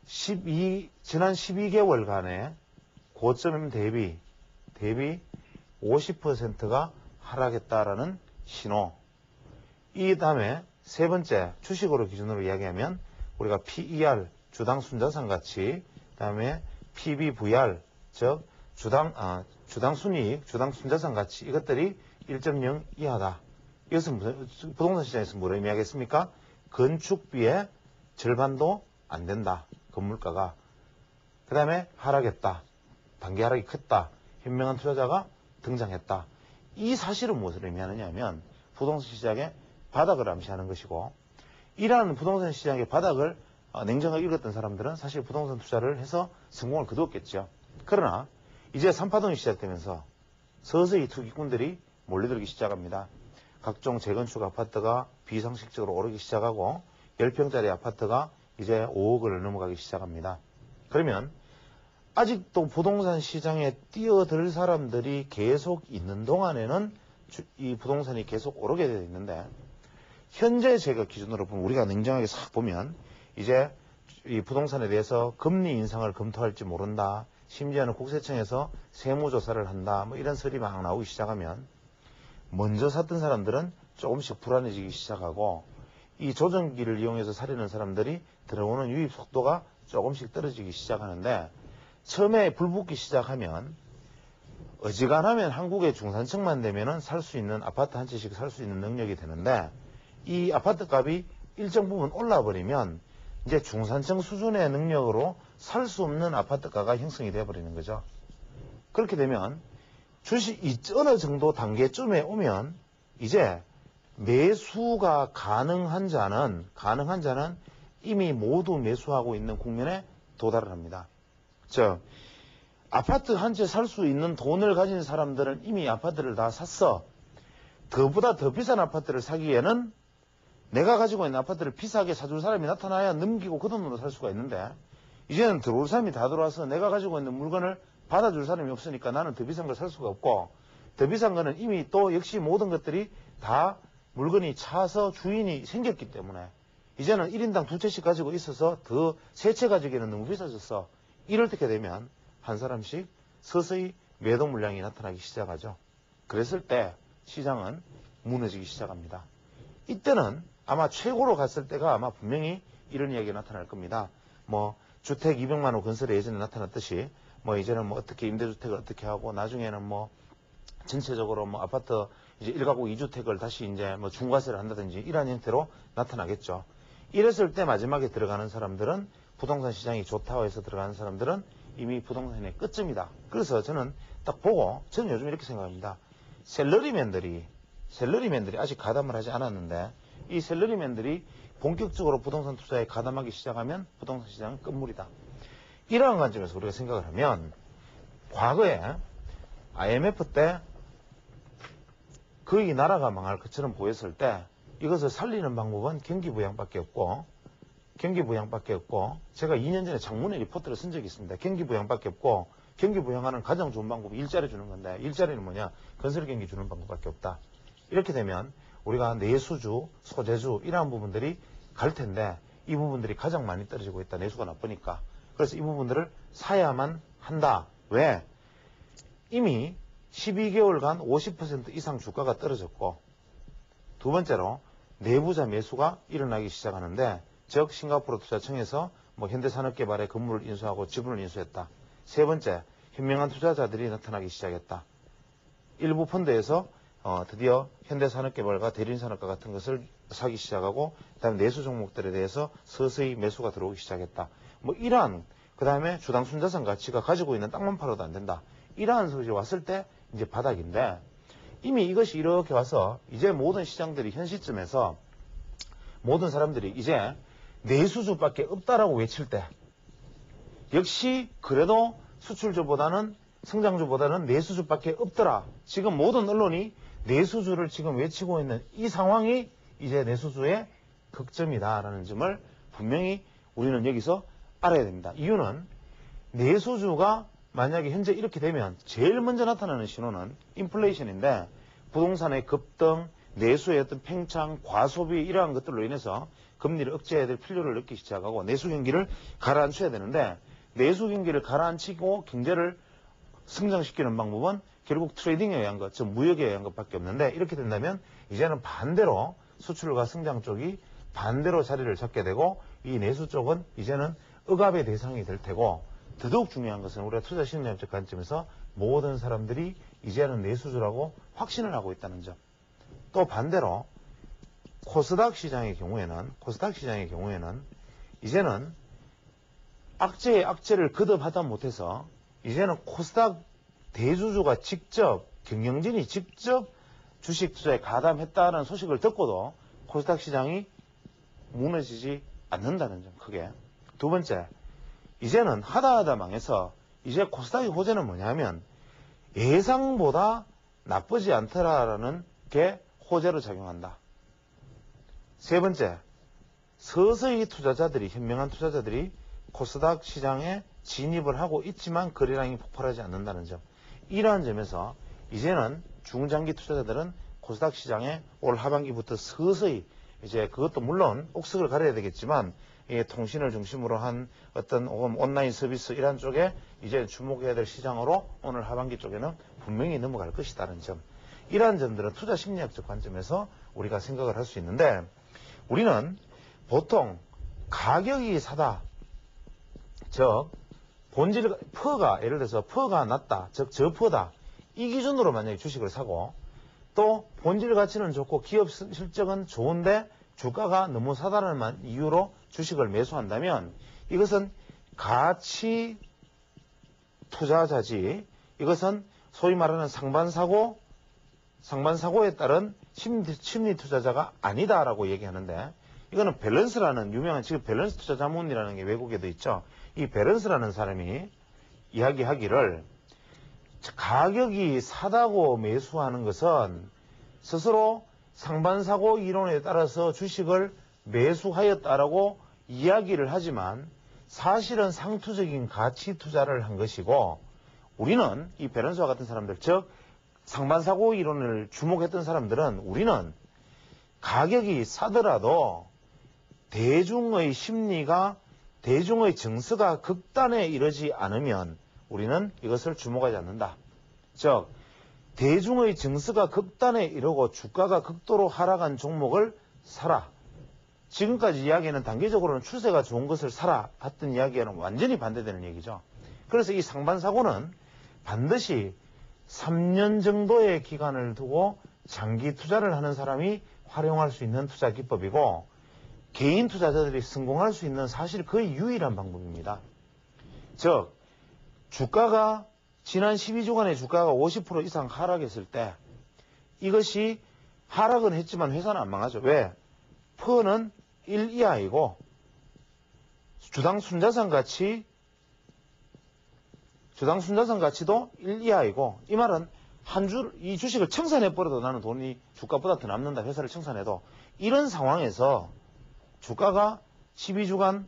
12개월간의 고점 대비 50%가 하락했다라는 신호. 이 다음에 세 번째, 주식으로 기준으로 이야기하면 우리가 PER, 주당 순자산 가치, 다음에 PBVR, 즉 주당 순이익, 주당 순자산 가치, 이것들이 1.0 이하다. 이것은 부동산 시장에서 뭘 의미하겠습니까? 건축비의 절반도 안 된다. 건물가가. 그 다음에 하락했다. 단기 하락이 컸다. 현명한 투자자가 등장했다. 이 사실은 무엇을 의미하느냐 하면 부동산 시장의 바닥을 암시하는 것이고, 이러한 부동산 시장의 바닥을 냉정하게 읽었던 사람들은 사실 부동산 투자를 해서 성공을 거두었겠죠. 그러나 이제 3파동이 시작되면서 서서히 투기꾼들이 몰려들기 시작합니다. 각종 재건축 아파트가 비상식적으로 오르기 시작하고 10평짜리 아파트가 이제 5억을 넘어가기 시작합니다. 그러면 아직도 부동산 시장에 뛰어들 사람들이 계속 있는 동안에는 이 부동산이 계속 오르게 되어 있는데, 현재 제가 기준으로 보면, 우리가 냉정하게 싹 보면 이제 이 부동산에 대해서 금리 인상을 검토할지 모른다, 심지어는 국세청에서 세무조사를 한다, 뭐 이런 설이 막 나오기 시작하면 먼저 샀던 사람들은 조금씩 불안해지기 시작하고, 이 조정기를 이용해서 사려는 사람들이 들어오는 유입 속도가 조금씩 떨어지기 시작하는데, 처음에 불붙기 시작하면 어지간하면 한국의 중산층만 되면은 살 수 있는 아파트 한 채씩 살 수 있는 능력이 되는데, 이 아파트 값이 일정 부분 올라버리면 이제 중산층 수준의 능력으로 살 수 없는 아파트가가 형성이 되어버리는 거죠. 그렇게 되면 주식이 어느 정도 단계쯤에 오면 이제 매수가 가능한 자는 이미 모두 매수하고 있는 국면에 도달을 합니다. 즉, 아파트 한 채 살 수 있는 돈을 가진 사람들은 이미 아파트를 다 샀어. 그보다 더 비싼 아파트를 사기에는 내가 가지고 있는 아파트를 비싸게 사줄 사람이 나타나야 넘기고 그 돈으로 살 수가 있는데, 이제는 들어올 사람이 다 들어와서 내가 가지고 있는 물건을 받아줄 사람이 없으니까 나는 더 비싼 걸 살 수가 없고, 더 비싼 거는 이미 또 역시 모든 것들이 다 물건이 차서 주인이 생겼기 때문에 이제는 1인당 2채씩 가지고 있어서 더 3채 가지기에는 너무 비싸졌어. 이럴 때 되면 한 사람씩 서서히 매도 물량이 나타나기 시작하죠. 그랬을 때 시장은 무너지기 시작합니다. 이때는 아마 최고로 갔을 때가 아마 분명히 이런 이야기가 나타날 겁니다. 뭐 주택 200만 호 건설에 예전에 나타났듯이 뭐 이제는 뭐 어떻게 임대주택을 어떻게 하고, 나중에는 뭐 전체적으로 뭐 아파트 이제 1가구 2주택을 다시 이제 뭐 중과세를 한다든지 이런 형태로 나타나겠죠. 이랬을 때 마지막에 들어가는 사람들은, 부동산 시장이 좋다고 해서 들어가는 사람들은 이미 부동산의 끝쯤이다. 그래서 저는 딱 보고, 저는 요즘 이렇게 생각합니다. 샐러리맨들이 아직 가담을 하지 않았는데, 이 샐러리맨들이 본격적으로 부동산 투자에 가담하기 시작하면 부동산 시장은 끝물이다. 이러한 관점에서 우리가 생각을 하면, 과거에 IMF 때 거의 나라가 망할 것처럼 보였을 때 이것을 살리는 방법은 경기부양밖에 없고, 제가 2년 전에 장문의 리포트를 쓴 적이 있습니다. 경기부양밖에 없고, 경기부양하는 가장 좋은 방법이 일자리 주는 건데, 일자리는 뭐냐? 건설경기 주는 방법밖에 없다. 이렇게 되면 우리가 내수주, 소재주 이러한 부분들이 갈 텐데, 이 부분들이 가장 많이 떨어지고 있다. 내수가 나쁘니까. 그래서 이 부분들을 사야만 한다. 왜? 이미 12개월간 50% 이상 주가가 떨어졌고, 두 번째로 내부자 매수가 일어나기 시작하는데, 즉 싱가포르 투자청에서 뭐 현대산업개발에 건물을 인수하고 지분을 인수했다. 세 번째, 현명한 투자자들이 나타나기 시작했다. 일부 펀드에서 드디어 현대산업개발과 대림산업과 같은 것을 사기 시작하고, 그다음에 내수 종목들에 대해서 서서히 매수가 들어오기 시작했다. 뭐 이러한, 그다음에 주당 순자산 가치가 가지고 있는 땅만 팔아도 안 된다. 이러한 소식이 왔을 때 이제 바닥인데, 이미 이것이 이렇게 와서 이제 모든 시장들이 현 시점에서 모든 사람들이 이제 내수주밖에 없다라고 외칠 때, 역시 그래도 수출주보다는 성장주보다는 내수주밖에 없더라. 지금 모든 언론이 내수주를 지금 외치고 있는 이 상황이 이제 내수주의 극점이다라는 점을 분명히 우리는 여기서 알아야 됩니다. 이유는 내수주가 만약에 현재 이렇게 되면 제일 먼저 나타나는 신호는 인플레이션인데, 부동산의 급등, 내수의 어떤 팽창, 과소비 이러한 것들로 인해서 금리를 억제해야 될 필요를 느끼기 시작하고 내수 경기를 가라앉혀야 되는데, 내수 경기를 가라앉히고 경제를 성장시키는 방법은 결국 트레이딩에 의한 것, 즉 무역에 의한 것밖에 없는데, 이렇게 된다면 이제는 반대로 수출과 성장 쪽이 반대로 자리를 잡게 되고, 이 내수 쪽은 이제는 억압의 대상이 될 테고, 더더욱 중요한 것은 우리가 투자 심리학적 관점에서 모든 사람들이 이제는 내수주라고 확신을 하고 있다는 점. 또 반대로 코스닥 시장의 경우에는 이제는 악재의 악재를 거듭하다 못해서 이제는 코스닥 대주주가 직접, 경영진이 직접 주식 투자에 가담했다는 소식을 듣고도 코스닥 시장이 무너지지 않는다는 점, 크게. 두 번째, 이제는 하다 망해서 이제 코스닥의 호재는 뭐냐면 예상보다 나쁘지 않더라라는 게 호재로 작용한다. 세 번째, 서서히 투자자들이, 현명한 투자자들이 코스닥 시장에 진입을 하고 있지만 거래량이 폭발하지 않는다는 점. 이러한 점에서 이제는 중장기 투자자들은 코스닥 시장에 올 하반기부터 서서히 이제 그것도 물론 옥석을 가려야 되겠지만 통신을 중심으로 한 어떤 온라인 서비스 이런 쪽에 이제 주목해야 될 시장으로 오늘 하반기 쪽에는 분명히 넘어갈 것이라는 점. 이러한 점들은 투자 심리학적 관점에서 우리가 생각을 할 수 있는데 우리는 보통 가격이 사다. 즉 본질 퍼가 예를 들어서 퍼가 낮다. 즉 저퍼다. 이 기준으로 만약에 주식을 사고 또 본질 가치는 좋고 기업 실적은 좋은데 주가가 너무 사다는 이유로 주식을 매수한다면 이것은 가치 투자자지 이것은 소위 말하는 상반사고에 따른 심리 투자자가 아니다라고 얘기하는데 이거는 밸런스라는 유명한 지금 밸런스 투자 자문이라는 게 외국에도 있죠. 이 밸런스라는 사람이 이야기하기를 가격이 사다고 매수하는 것은 스스로 상반사고 이론에 따라서 주식을 매수하였다라고 이야기를 하지만 사실은 상투적인 가치 투자를 한 것이고 우리는 이 밸런스와 같은 사람들 즉 상반사고 이론을 주목했던 사람들은 우리는 가격이 사더라도 대중의 심리가 대중의 정서가 극단에 이르지 않으면 우리는 이것을 주목하지 않는다. 즉 대중의 정서가 극단에 이르고 주가가 극도로 하락한 종목을 사라. 지금까지 이야기는 단기적으로는 추세가 좋은 것을 사라 했던 이야기와는 완전히 반대되는 얘기죠. 그래서 이 상반사고는 반드시 3년 정도의 기간을 두고 장기 투자를 하는 사람이 활용할 수 있는 투자 기법이고 개인 투자자들이 성공할 수 있는 사실 거의 유일한 방법입니다. 즉 주가가 지난 12주간의 주가가 50% 이상 하락했을 때 이것이 하락은 했지만 회사는 안 망하죠. 왜? 퍼는 1 이하이고 주당 순자산 가치도 1 이하이고 이 말은 이 주식을 청산해버려도 나는 돈이 주가보다 더 남는다. 회사를 청산해도 이런 상황에서 주가가 12주간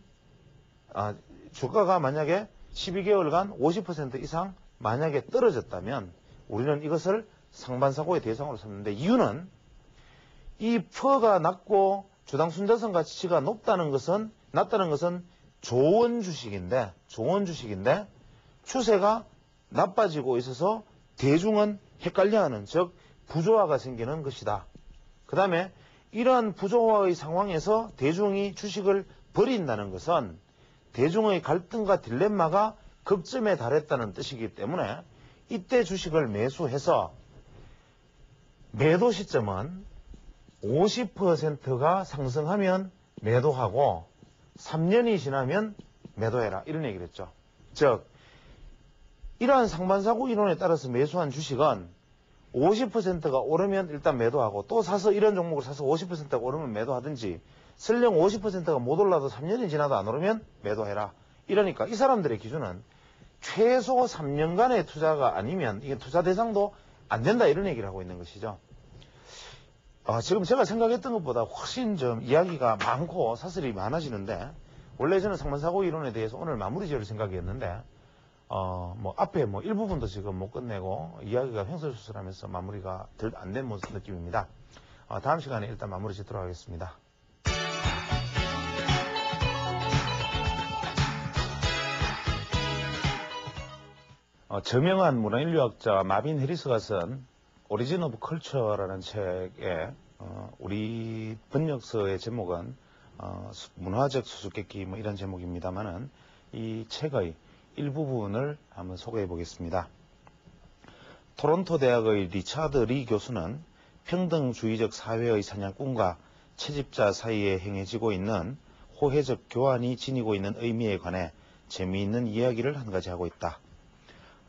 주가가 만약에 12개월간 50% 이상 만약에 떨어졌다면 우리는 이것을 상반사고의 대상으로 삼는데 이유는 이 퍼가 낮고 주당 순자산 가치가 낮다는 것은 좋은 주식인데 추세가 나빠지고 있어서 대중은 헷갈려하는 즉 부조화가 생기는 것이다. 그 다음에 이러한 부조화의 상황에서 대중이 주식을 버린다는 것은 대중의 갈등과 딜레마가 극점에 달했다는 뜻이기 때문에 이때 주식을 매수해서 매도 시점은 50%가 상승하면 매도하고 3년이 지나면 매도해라 이런 얘기를 했죠. 즉 이러한 상반사고 이론에 따라서 매수한 주식은 50%가 오르면 일단 매도하고 또 사서 이런 종목을 사서 50%가 오르면 매도하든지 설령 50%가 못 올라도 3년이 지나도 안 오르면 매도해라. 이러니까 이 사람들의 기준은 최소 3년간의 투자가 아니면 이게 투자 대상도 안 된다 이런 얘기를 하고 있는 것이죠. 지금 제가 생각했던 것보다 훨씬 좀 이야기가 많고 사설이 많아지는데 원래 저는 상반사고 이론에 대해서 오늘 마무리 지을 생각이었는데 앞에 일부분도 지금 못 끝내고 이야기가 횡설수설하면서 마무리가 안 된 느낌입니다. 다음 시간에 일단 마무리 짓도록 하겠습니다. 저명한 문화인류학자 마빈 해리스가 쓴 오리진 오브 컬처라는 책에 우리 번역서의 제목은 문화적 수수께끼 이런 제목입니다만은 이 책의 일부분을 한번 소개해 보겠습니다. 토론토 대학의 리차드 리 교수는 평등주의적 사회의 사냥꾼과 채집자 사이에 행해지고 있는 호혜적 교환이 지니고 있는 의미에 관해 재미있는 이야기를 한 가지 하고 있다.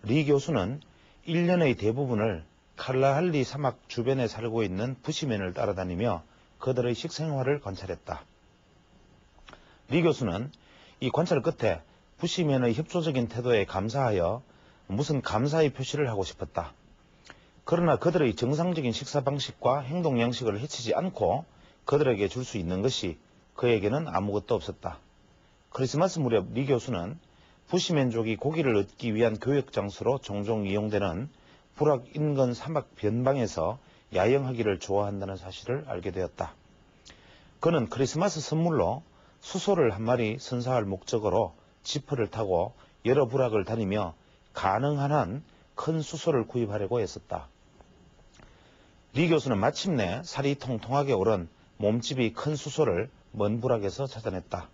리 교수는 1년의 대부분을 칼라할리 사막 주변에 살고 있는 부시맨을 따라다니며 그들의 식생활을 관찰했다. 리 교수는 이 관찰 끝에 부시맨의 협조적인 태도에 감사하여 무슨 감사의 표시를 하고 싶었다. 그러나 그들의 정상적인 식사 방식과 행동 양식을 해치지 않고 그들에게 줄 수 있는 것이 그에게는 아무것도 없었다. 크리스마스 무렵 리 교수는 부시민족이 고기를 얻기 위한 교육 장소로 종종 이용되는 불악 인근 사막 변방에서 야영하기를 좋아한다는 사실을 알게 되었다. 그는 크리스마스 선물로 수소를 한 마리 선사할 목적으로 지프를 타고 여러 부락을 다니며 가능한 한 큰 수소를 구입하려고 했었다. 리 교수는 마침내 살이 통통하게 오른 몸집이 큰 수소를 먼 부락에서 찾아냈다.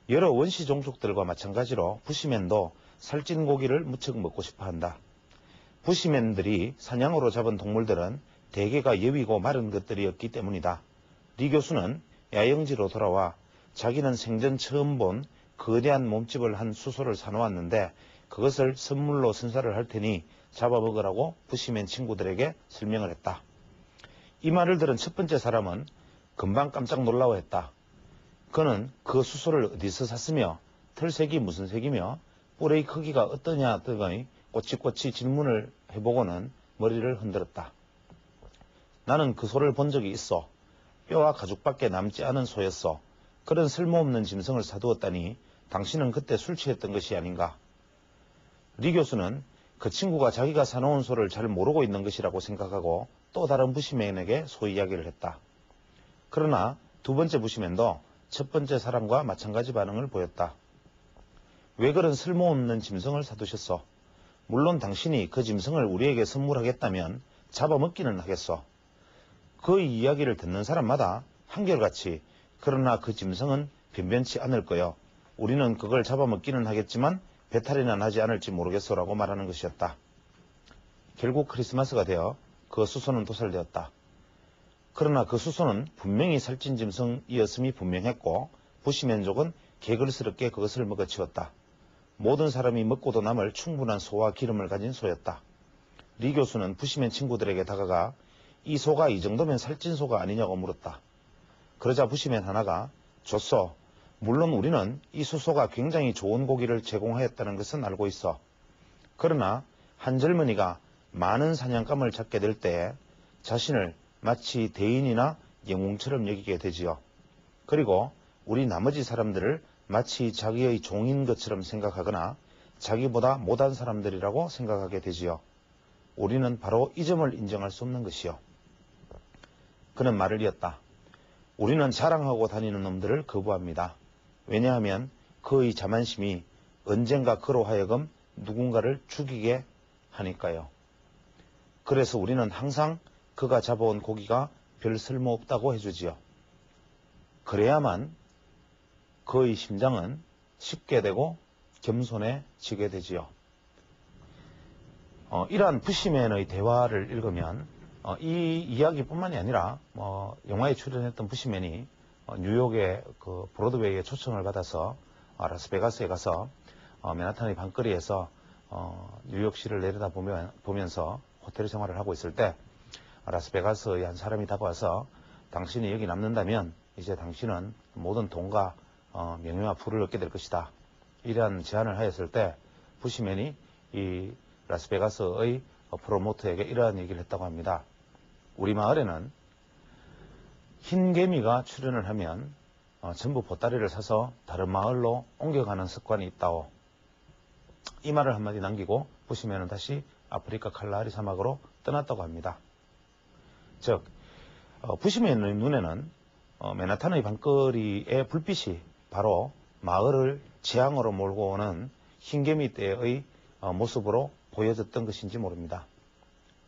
여러 원시 종족들과 마찬가지로 부시맨도 살찐 고기를 무척 먹고 싶어한다. 부시맨들이 사냥으로 잡은 동물들은 대개가 여위고 마른 것들이었기 때문이다. 리 교수는 야영지로 돌아와 자기는 생전 처음 본 거대한 몸집을 한 수소를 사놓았는데 그것을 선물로 선사를 할 테니 잡아먹으라고 부시맨 친구들에게 설명을 했다. 이 말을 들은 첫 번째 사람은 금방 깜짝 놀라워했다. 그는 그 수소를 어디서 샀으며 털색이 무슨 색이며 뿔의 크기가 어떠냐 등의 꼬치꼬치 질문을 해보고는 머리를 흔들었다. 나는 그 소를 본 적이 있어. 뼈와 가죽밖에 남지 않은 소였어. 그런 쓸모없는 짐승을 사두었다니 당신은 그때 술 취했던 것이 아닌가. 리 교수는 그 친구가 자기가 사놓은 소를 잘 모르고 있는 것이라고 생각하고 또 다른 부시맨에게 소 이야기를 했다. 그러나 두 번째 부시맨도 첫 번째 사람과 마찬가지 반응을 보였다. 왜 그런 쓸모없는 짐승을 사두셨소? 물론 당신이 그 짐승을 우리에게 선물하겠다면 잡아먹기는 하겠소. 그 이야기를 듣는 사람마다 한결같이 그러나 그 짐승은 변변치 않을 거요. 우리는 그걸 잡아먹기는 하겠지만 배탈이나 나지 않을지 모르겠소라고 말하는 것이었다. 결국 크리스마스가 되어 그 수소는 도살되었다. 그러나 그 수소는 분명히 살찐 짐승이었음이 분명했고 부시맨족은 개걸스럽게 그것을 먹어치웠다. 모든 사람이 먹고도 남을 충분한 소와 기름을 가진 소였다. 리 교수는 부시맨 친구들에게 다가가 이 소가 이 정도면 살찐 소가 아니냐고 물었다. 그러자 부시맨 하나가 좋소. 물론 우리는 이 수소가 굉장히 좋은 고기를 제공하였다는 것은 알고 있어. 그러나 한 젊은이가 많은 사냥감을 잡게 될 때에 자신을 마치 대인이나 영웅처럼 여기게 되지요. 그리고 우리 나머지 사람들을 마치 자기의 종인 것처럼 생각하거나 자기보다 못한 사람들이라고 생각하게 되지요. 우리는 바로 이 점을 인정할 수 없는 것이요. 그는 말을 이었다. 우리는 자랑하고 다니는 놈들을 거부합니다. 왜냐하면 그의 자만심이 언젠가 그로 하여금 누군가를 죽이게 하니까요. 그래서 우리는 항상 그가 잡아온 고기가 별 쓸모없다고 해주지요. 그래야만 그의 심장은 쉽게 되고 겸손해지게 되지요. 이러한 부시맨의 대화를 읽으면 이 이야기뿐만이 아니라 영화에 출연했던 부시맨이 뉴욕의 그 브로드웨이에 초청을 받아서 라스베가스에 가서 맨하탄의 밤거리에서 뉴욕시를 내려다보면서 호텔 생활을 하고 있을 때 라스베가스의 한 사람이 다가와서 당신이 여기 남는다면 이제 당신은 모든 돈과 명예와 부를 얻게 될 것이다. 이러한 제안을 하였을 때 부시맨이 이 라스베가스의 프로모터에게 이러한 얘기를 했다고 합니다. 우리 마을에는 흰 개미가 출연을 하면 전부 보따리를 사서 다른 마을로 옮겨가는 습관이 있다오. 이 말을 한마디 남기고 부시맨은 다시 아프리카 칼라하리 사막으로 떠났다고 합니다. 즉 부시맨의 눈에는 맨하탄의 밤거리의 불빛이 바로 마을을 재앙으로 몰고 오는 흰개미 떼의 모습으로 보여졌던 것인지 모릅니다.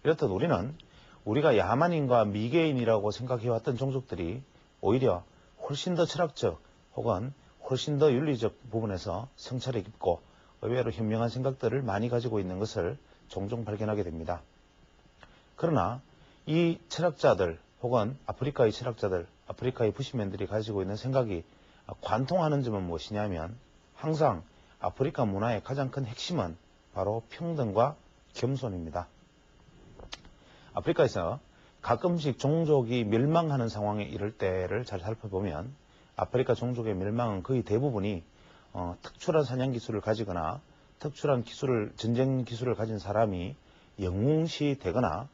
이렇듯 우리는 우리가 야만인과 미개인이라고 생각해왔던 종족들이 오히려 훨씬 더 철학적 혹은 훨씬 더 윤리적 부분에서 성찰이 깊고 의외로 현명한 생각들을 많이 가지고 있는 것을 종종 발견하게 됩니다. 그러나 이 철학자들 혹은 아프리카의 철학자들, 아프리카의 부시맨들이 가지고 있는 생각이 관통하는 점은 무엇이냐면 항상 아프리카 문화의 가장 큰 핵심은 바로 평등과 겸손입니다. 아프리카에서 가끔씩 종족이 멸망하는 상황에 이를 때를 잘 살펴보면 아프리카 종족의 멸망은 거의 대부분이 특출한 사냥 기술을 가지거나 특출한 전쟁 기술을 가진 사람이 영웅시 되거나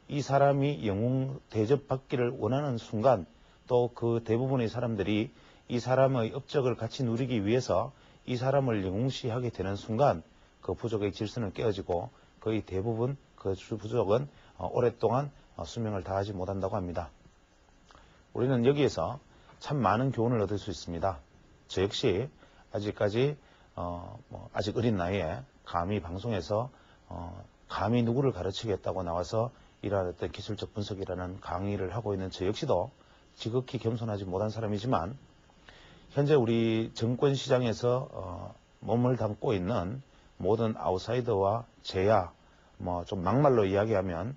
이 사람이 영웅 대접받기를 원하는 순간 또 그 대부분의 사람들이 이 사람의 업적을 같이 누리기 위해서 이 사람을 영웅시하게 되는 순간 그 부족의 질서는 깨어지고 거의 대부분 그 부족은 오랫동안 수명을 다하지 못한다고 합니다. 우리는 여기에서 참 많은 교훈을 얻을 수 있습니다. 저 역시 아직까지 아직 어린 나이에 감히 방송에서 감히 누구를 가르치겠다고 나와서 이러한 어떤 기술적 분석이라는 강의를 하고 있는 저 역시도 지극히 겸손하지 못한 사람이지만 현재 우리 정권 시장에서 몸을 담고 있는 모든 아웃사이더와 제야, 좀 막말로 이야기하면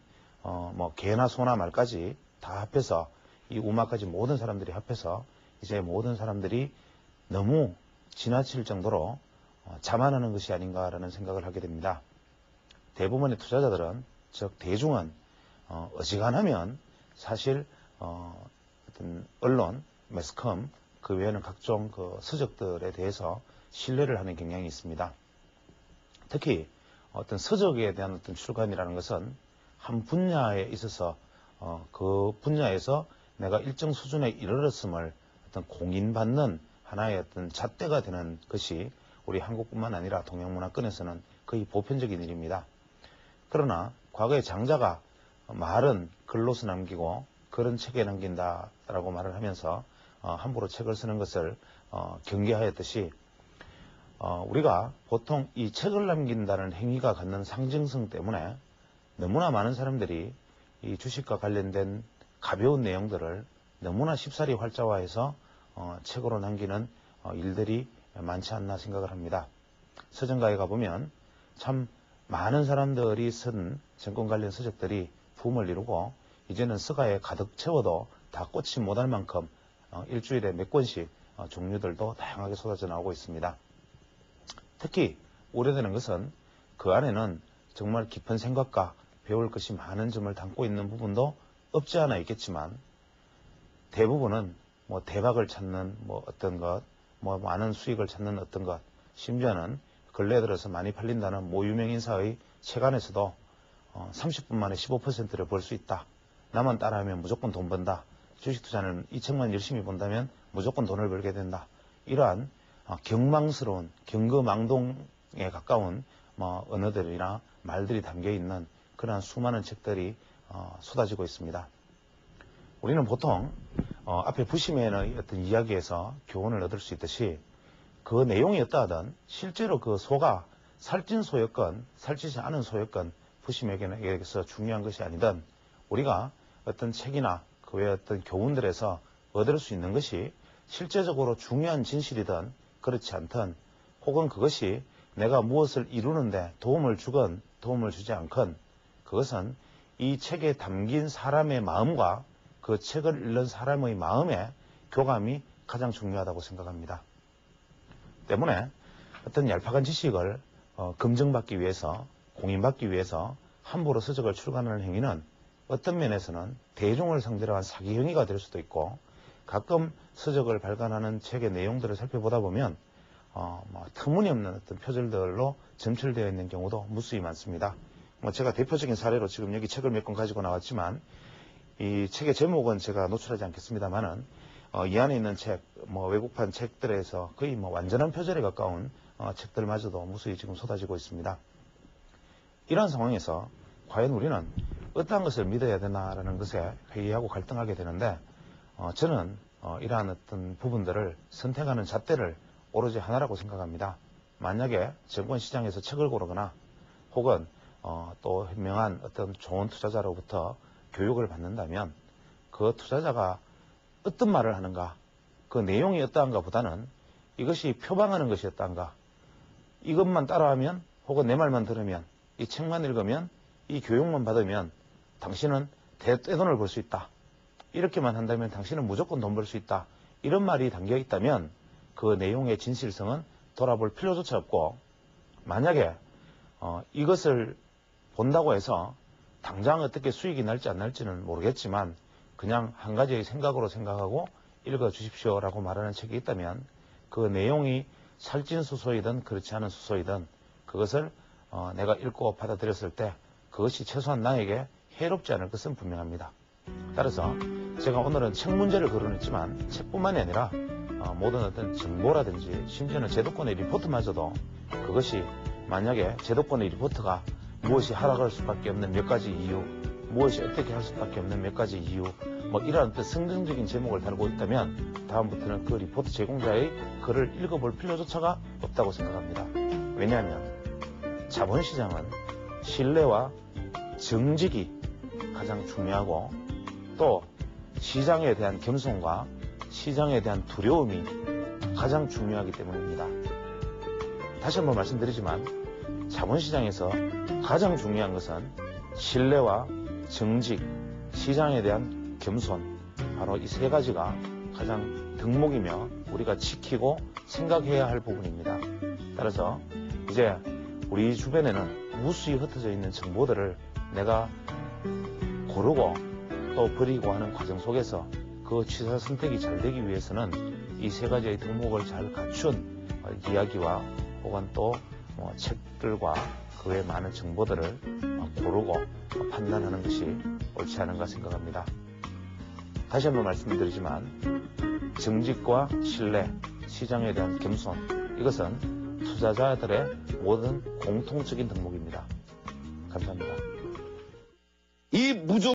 개나 소나 말까지 다 합해서 이 우마까지 모든 사람들이 합해서 이제 모든 사람들이 너무 지나칠 정도로 자만하는 것이 아닌가라는 생각을 하게 됩니다. 대부분의 투자자들은, 즉 대중은 어지간하면 사실 어떤 언론, 매스컴, 그 외에는 각종 그 서적들에 대해서 신뢰를 하는 경향이 있습니다. 특히 어떤 서적에 대한 어떤 출간이라는 것은 한 분야에 있어서 그 분야에서 내가 일정 수준에 이르렀음을 어떤 공인받는 하나의 어떤 잣대가 되는 것이 우리 한국뿐만 아니라 동양문화권에서는 거의 보편적인 일입니다. 그러나 과거에 장자가 말은 글로서 남기고 글은 책에 남긴다라고 말을 하면서 함부로 책을 쓰는 것을 경계하였듯이 우리가 보통 이 책을 남긴다는 행위가 갖는 상징성 때문에 너무나 많은 사람들이 이 주식과 관련된 가벼운 내용들을 너무나 쉽사리 활자화해서 책으로 남기는 일들이 많지 않나 생각을 합니다. 서점가에 가보면 참 많은 사람들이 쓴 정권 관련 서적들이 붐을 이루고 이제는 서가에 가득 채워도 다 꽂지 못할 만큼 일주일에 몇 권씩 종류들도 다양하게 쏟아져 나오고 있습니다. 특히 우려되는 것은 그 안에는 정말 깊은 생각과 배울 것이 많은 점을 담고 있는 부분도 없지 않아 있겠지만 대부분은 대박을 찾는 어떤 것, 많은 수익을 찾는 어떤 것, 심지어는 근래 들어서 많이 팔린다는 유명 인사의 책 안에서도 30분 만에 15%를 벌 수 있다. 나만 따라하면 무조건 돈 번다. 주식 투자는 이 책만 열심히 본다면 무조건 돈을 벌게 된다. 이러한 경망스러운 경거망동에 가까운 언어들이나 말들이 담겨 있는 그러한 수많은 책들이 쏟아지고 있습니다. 우리는 보통 앞에 부심의 어떤 이야기에서 교훈을 얻을 수 있듯이 그 내용이 어떠하든 실제로 그 소가 살찐 소였건 살찌지 않은 소였건 부심에게서 중요한 것이 아니든 우리가 어떤 책이나 그 외의 어떤 교훈들에서 얻을 수 있는 것이 실제적으로 중요한 진실이든 그렇지 않든 혹은 그것이 내가 무엇을 이루는데 도움을 주건 도움을 주지 않건 그것은 이 책에 담긴 사람의 마음과 그 책을 읽는 사람의 마음의 교감이 가장 중요하다고 생각합니다. 때문에 어떤 얄팍한 지식을 검증받기 위해서 공인받기 위해서 함부로 서적을 출간하는 행위는 어떤 면에서는 대중을 상대로 한 사기 행위가 될 수도 있고 가끔 서적을 발간하는 책의 내용들을 살펴보다 보면 터무니없는 어떤 표절들로 점철되어 있는 경우도 무수히 많습니다. 제가 대표적인 사례로 지금 여기 책을 몇 권 가지고 나왔지만 이 책의 제목은 제가 노출하지 않겠습니다만은 이 안에 있는 책, 외국판 책들에서 거의 완전한 표절에 가까운 책들마저도 무수히 지금 쏟아지고 있습니다. 이런 상황에서 과연 우리는 어떠한 것을 믿어야 되나라는 것에 회의하고 갈등하게 되는데 저는 이러한 어떤 부분들을 선택하는 잣대를 오로지 하나라고 생각합니다. 만약에 정권시장에서 책을 고르거나 혹은 또 현명한 어떤 좋은 투자자로부터 교육을 받는다면 그 투자자가 어떤 말을 하는가, 그 내용이 어떠한가 보다는 이것이 표방하는 것이 어떠한가, 이것만 따라하면 혹은 내 말만 들으면 이 책만 읽으면 이 교육만 받으면 당신은 떼돈을 벌 수 있다. 이렇게만 한다면 당신은 무조건 돈 벌 수 있다. 이런 말이 담겨 있다면 그 내용의 진실성은 돌아볼 필요조차 없고 만약에 이것을 본다고 해서 당장 어떻게 수익이 날지 안 날지는 모르겠지만 그냥 한 가지의 생각으로 생각하고 읽어 주십시오라고 말하는 책이 있다면 그 내용이 살찐 수소이든 그렇지 않은 수소이든 그것을 내가 읽고 받아들였을 때 그것이 최소한 나에게 해롭지 않을 것은 분명합니다. 따라서 제가 오늘은 책 문제를 거론했지만 책뿐만이 아니라 모든 어떤 정보라든지 심지어는 제도권의 리포트마저도 그것이 만약에 제도권의 리포트가 무엇이 하락할 수밖에 없는 몇 가지 이유, 무엇이 어떻게 할 수밖에 없는 몇 가지 이유, 뭐 이러한 어떤 성경적인 제목을 달고 있다면 다음부터는 그 리포트 제공자의 글을 읽어볼 필요조차가 없다고 생각합니다. 왜냐하면 자본시장은 신뢰와 정직이 가장 중요하고 또 시장에 대한 겸손과 시장에 대한 두려움이 가장 중요하기 때문입니다. 다시 한번 말씀드리지만 자본시장에서 가장 중요한 것은 신뢰와 정직, 시장에 대한 겸손, 바로 이 세 가지가 가장 덕목이며 우리가 지키고 생각해야 할 부분입니다. 따라서 이제 우리 주변에는 무수히 흩어져 있는 정보들을 내가 고르고 또 버리고 하는 과정 속에서 그 취사 선택이 잘 되기 위해서는 이 세 가지의 덕목을 잘 갖춘 이야기와 혹은 또 책들과 그 외 많은 정보들을 고르고 판단하는 것이 옳지 않은가 생각합니다. 다시 한번 말씀드리지만 정직과 신뢰, 시장에 대한 겸손, 이것은 투자자들의 모든 공통적인 덕목입니다. 감사합니다. 이 무조